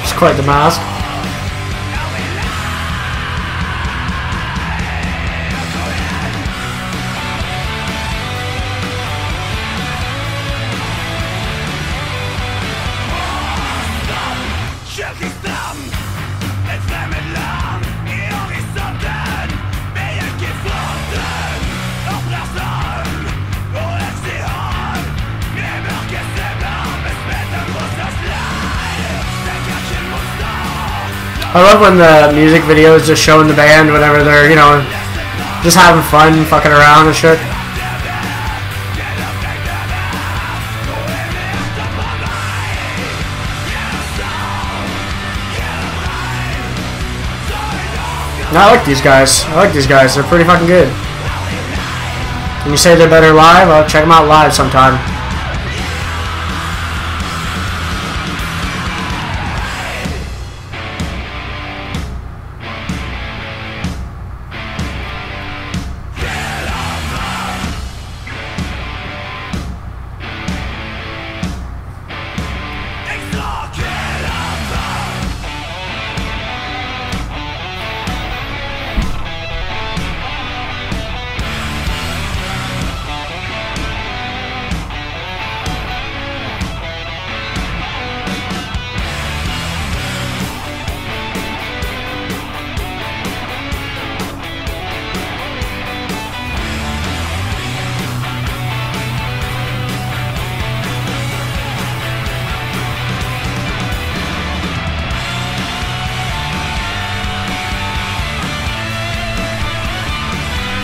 It's quite the mask. I love when the music videos just showing the band whenever they're, you know, just having fun, fucking around and shit. No, I like these guys. I like these guys. They're pretty fucking good. When you say they're better live, I'll check them out live sometime.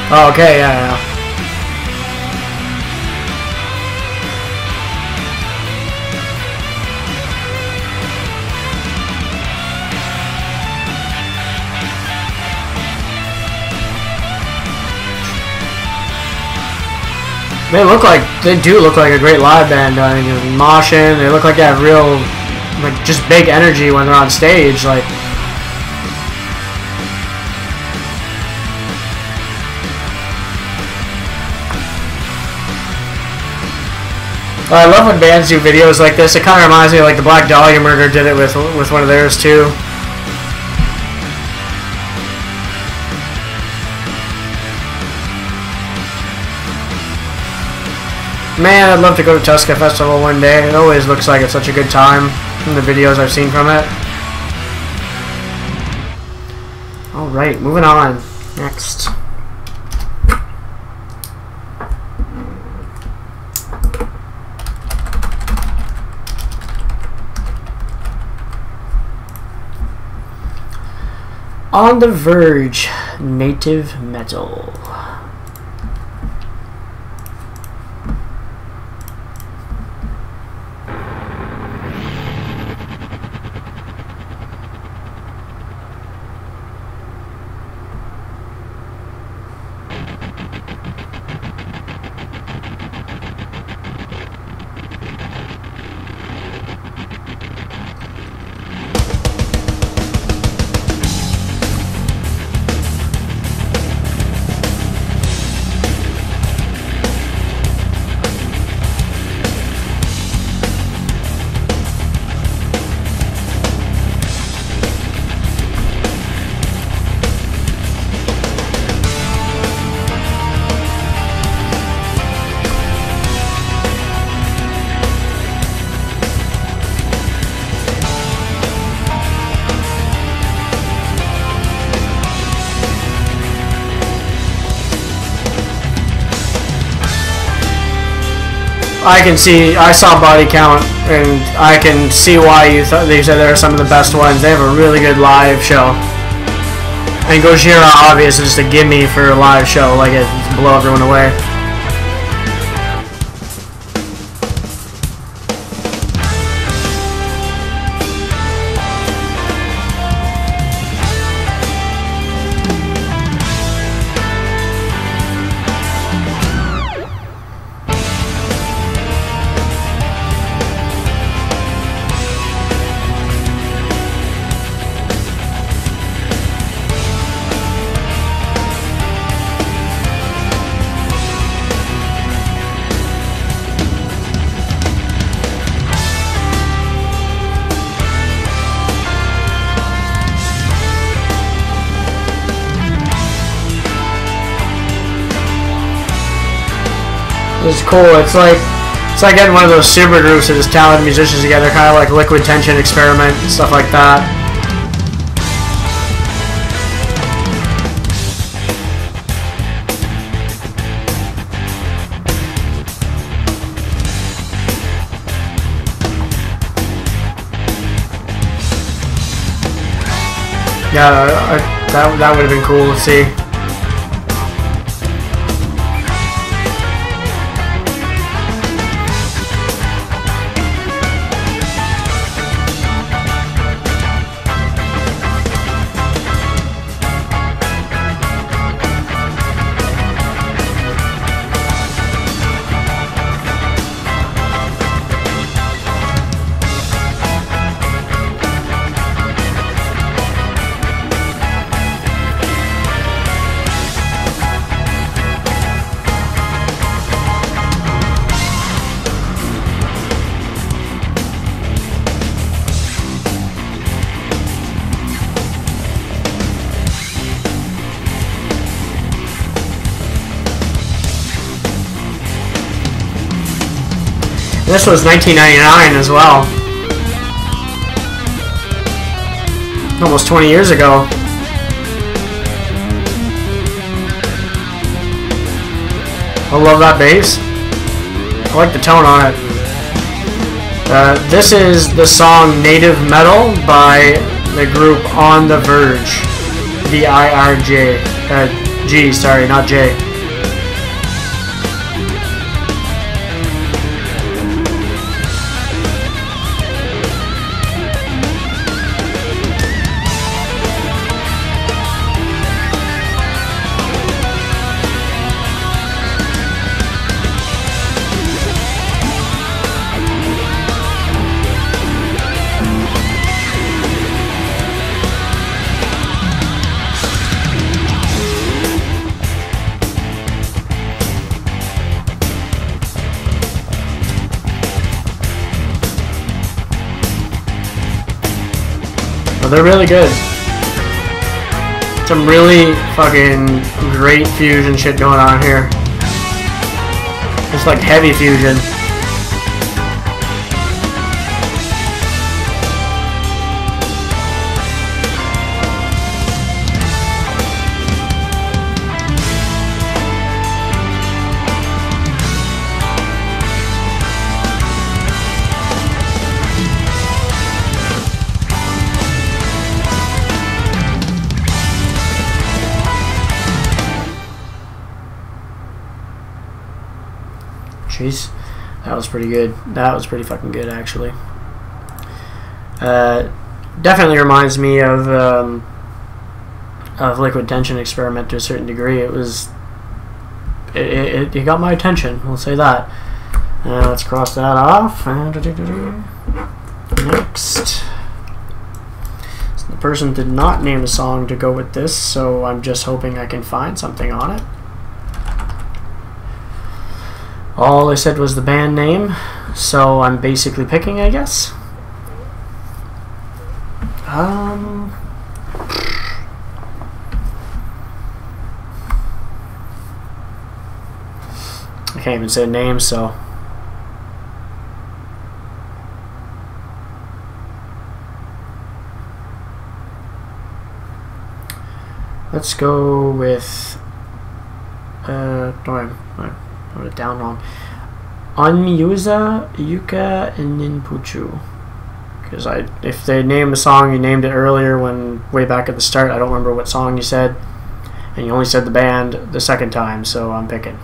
Oh, okay, yeah. They do look like a great live band. I mean, moshing, they look like they have real, like, just big energy when they're on stage, like. I love when bands do videos like this. It kind of reminds me of like the Black Dahlia Murder did it with one of theirs too. Man, I'd love to go to Tuska Festival one day. It always looks like it's such a good time from the videos I've seen from it. Alright, moving on. Next. On the Verge, Native Metal. I saw Body Count, and I can see why you said they're some of the best ones. They have a really good live show. And Gojira, obviously, just a gimme for a live show, like it blow everyone away. It's cool. It's like getting one of those super groups that just talented musicians together, kind of like Liquid Tension Experiment and stuff like that. Yeah, that would have been cool to see. This was 1999 as well. Almost 20 years ago. I love that bass. I like the tone on it. This is the song Native Metal by the group On the Verge. V-I-R-J. G, sorry, not J. They're really good. Some really fucking great fusion shit going on here. It's like heavy fusion. Jeez, that was pretty good. That was pretty fucking good, actually. Definitely reminds me of Liquid Tension Experiment to a certain degree. It got my attention. We'll say that. Let's cross that off. Next. So the person did not name a song to go with this, so I'm just hoping I can find something on it. All I said was the band name, so I'm basically picking, I guess. I can't even say names, so let's go with no, I wrote it down wrong. Onmyusa Yuka Ninpuchu. Because if they name a song, you named it earlier when way back at the start. I don't remember what song you said, and you only said the band the second time, so I'm picking.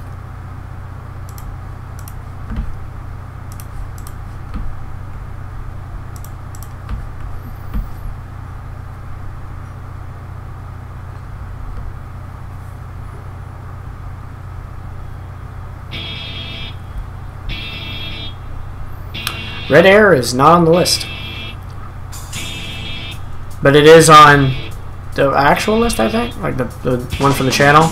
Red Air is not on the list. But it is on the actual list, I think? Like the one for the channel?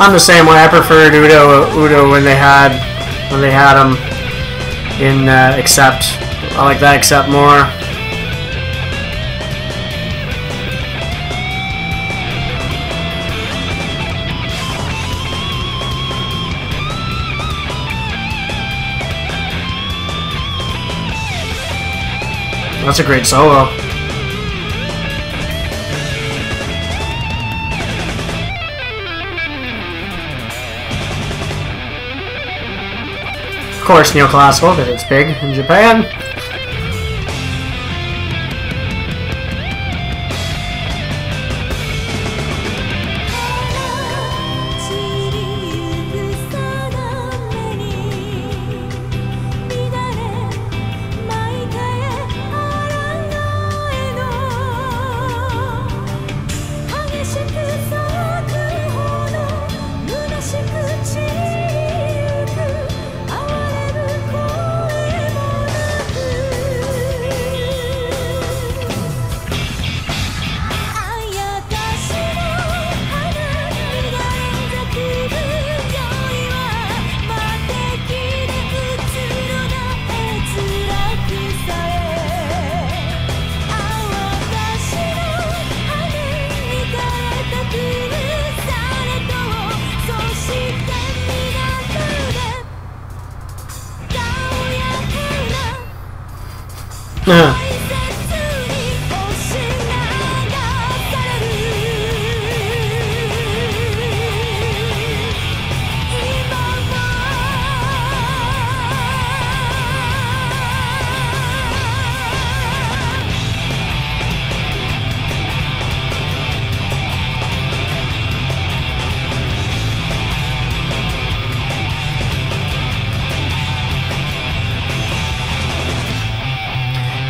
I'm the same way. I preferred Udo when they had him in Accept. I like that Accept more. That's a great solo. Of course, neoclassical, because it's big in Japan.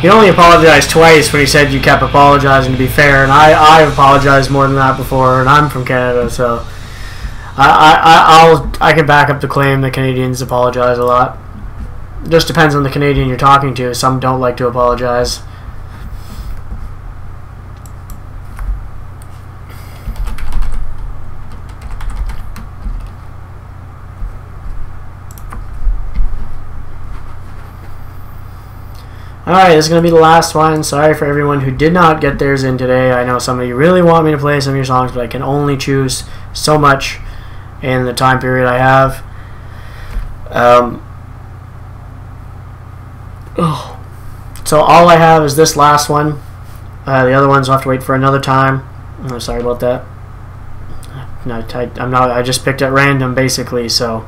He only apologized twice when he said you kept apologizing, to be fair, and I've apologized more than that before, and I'm from Canada, so I can back up the claim that Canadians apologize a lot. It just depends on the Canadian you're talking to. Some don't like to apologize. Alright, this is going to be the last one. Sorry for everyone who did not get theirs in today. I know some of you really want me to play some of your songs, but I can only choose so much in the time period I have. So all I have is this last one. The other ones I'll have to wait for another time. I'm sorry about that. No, I just picked at random basically, so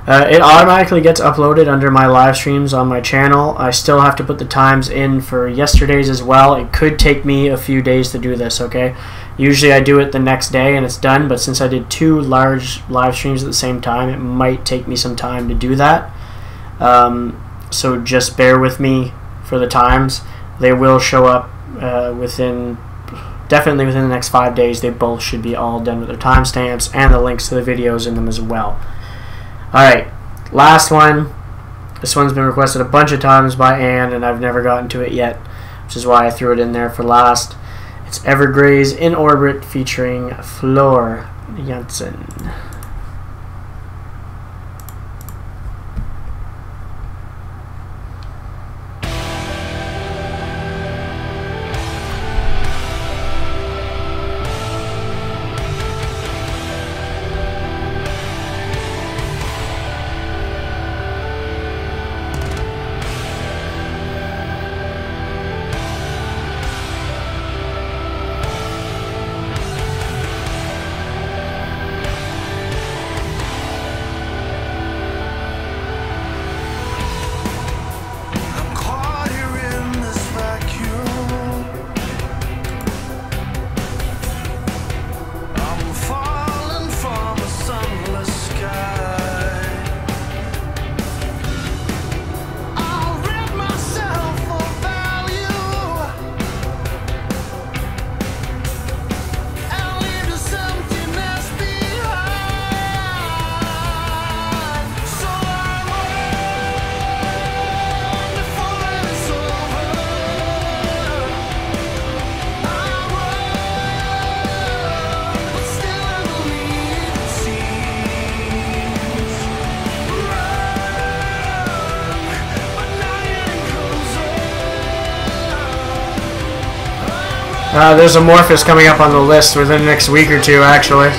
it automatically gets uploaded under my live streams on my channel. I still have to put the times in for yesterday's as well. It could take me a few days to do this, okay? Usually I do it the next day and it's done, but since I did 2 large live streams at the same time, it might take me some time to do that. So just bear with me for the times. They will show up definitely within the next 5 days. They both should be all done with their timestamps and the links to the videos in them as well. Alright, last one. This one's been requested a bunch of times by Anne, and I've never gotten to it yet, which is why I threw it in there for last. It's Evergrey's In Orbit featuring Floor Jansen. There's Amorphous coming up on the list within the next week or two, actually.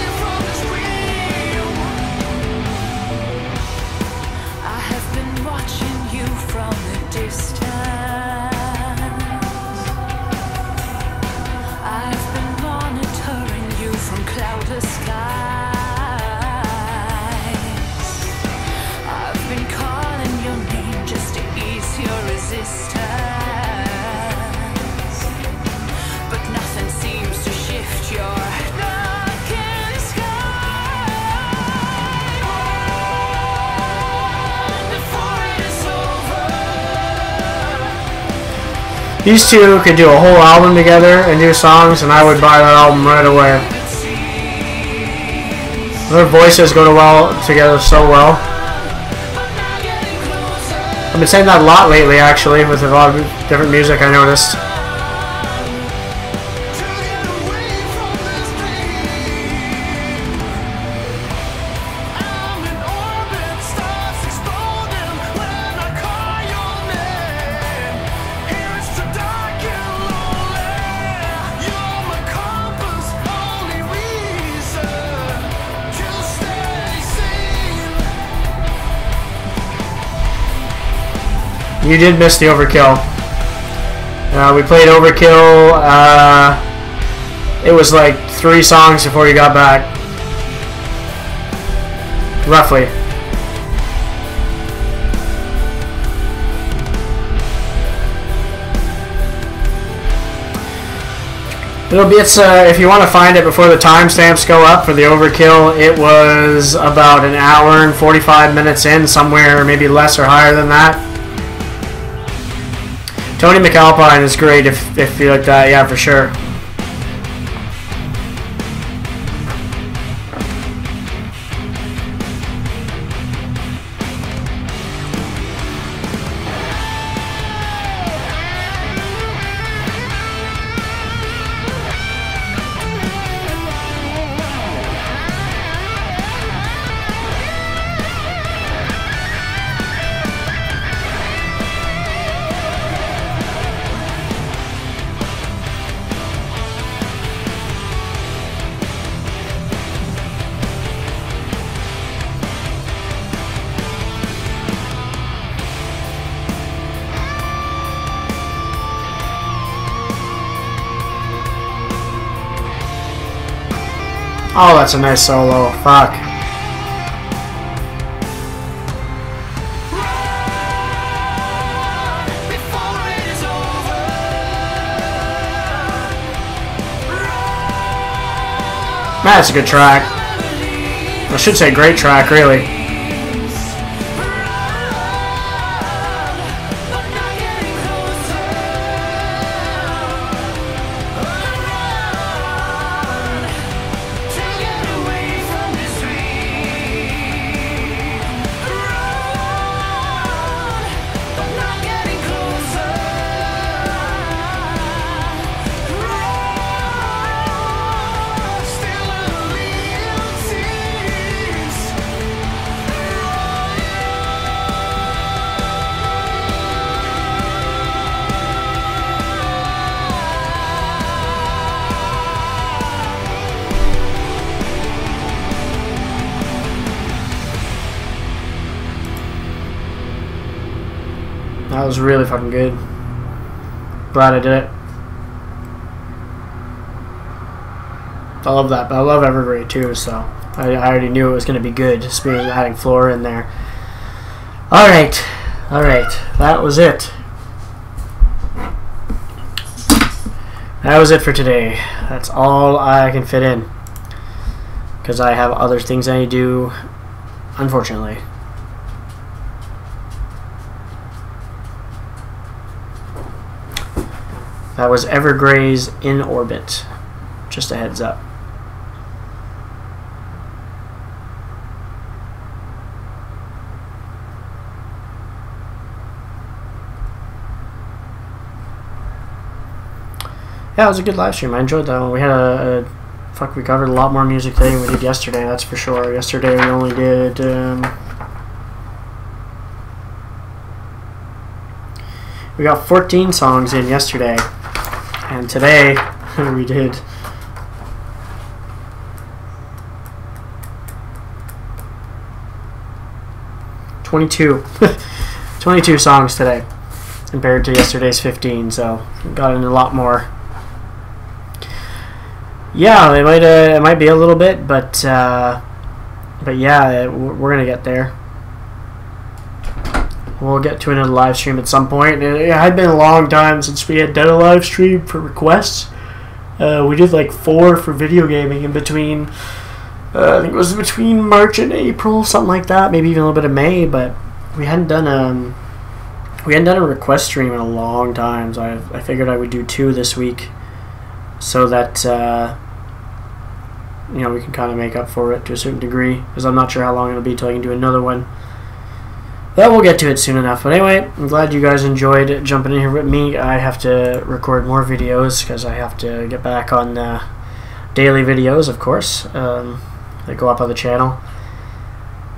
These two could do a whole album together and do songs, and I would buy that album right away. Their voices go together so well. I've been saying that a lot lately, actually, with a lot of different music I noticed. You did miss the Overkill. We played Overkill. It was like 3 songs before you got back. Roughly. It'll be, if you want to find it before the timestamps go up for the Overkill, it was about an hour and 45 minutes in, somewhere maybe less or higher than that. Tony McAlpine is great if you like that, yeah, for sure. Oh, that's a nice solo. Fuck. That's a good track. I should say great track, really. That was really fucking good. Glad I did it. I love that, but I love Evergrey too, so I already knew it was going to be good, just adding Flora in there. Alright, that was it. That was it for today. That's all I can fit in, because I have other things I need to do, unfortunately. That was Evergrey's In Orbit. Just a heads up. Yeah, it was a good live stream. I enjoyed that one. We had we covered a lot more music today than we did yesterday, that's for sure. Yesterday we only did we got 14 songs in yesterday. And today, we did 22 songs today compared to yesterday's 15, so got in a lot more. Yeah, it might be a little bit, but yeah, we're gonna get there. We'll get to another live stream at some point. It had been a long time since we had done a live stream for requests. We did like 4 for video gaming in between. I think it was between March and April, something like that. Maybe even a little bit of May, but we hadn't done a request stream in a long time. So I figured I would do 2 this week, so that you know, we can kind of make up for it to a certain degree. Because I'm not sure how long it'll be till I can do another one. But we'll get to it soon enough. But anyway, I'm glad you guys enjoyed jumping in here with me. I have to record more videos because I have to get back on daily videos, of course, that go up on the channel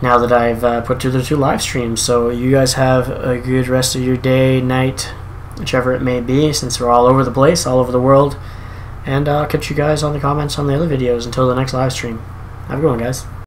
now that I've put together 2 live streams. So you guys have a good rest of your day, night, whichever it may be, since we're all over the place, all over the world. And I'll catch you guys on the comments on the other videos until the next live stream. Have a good one, guys.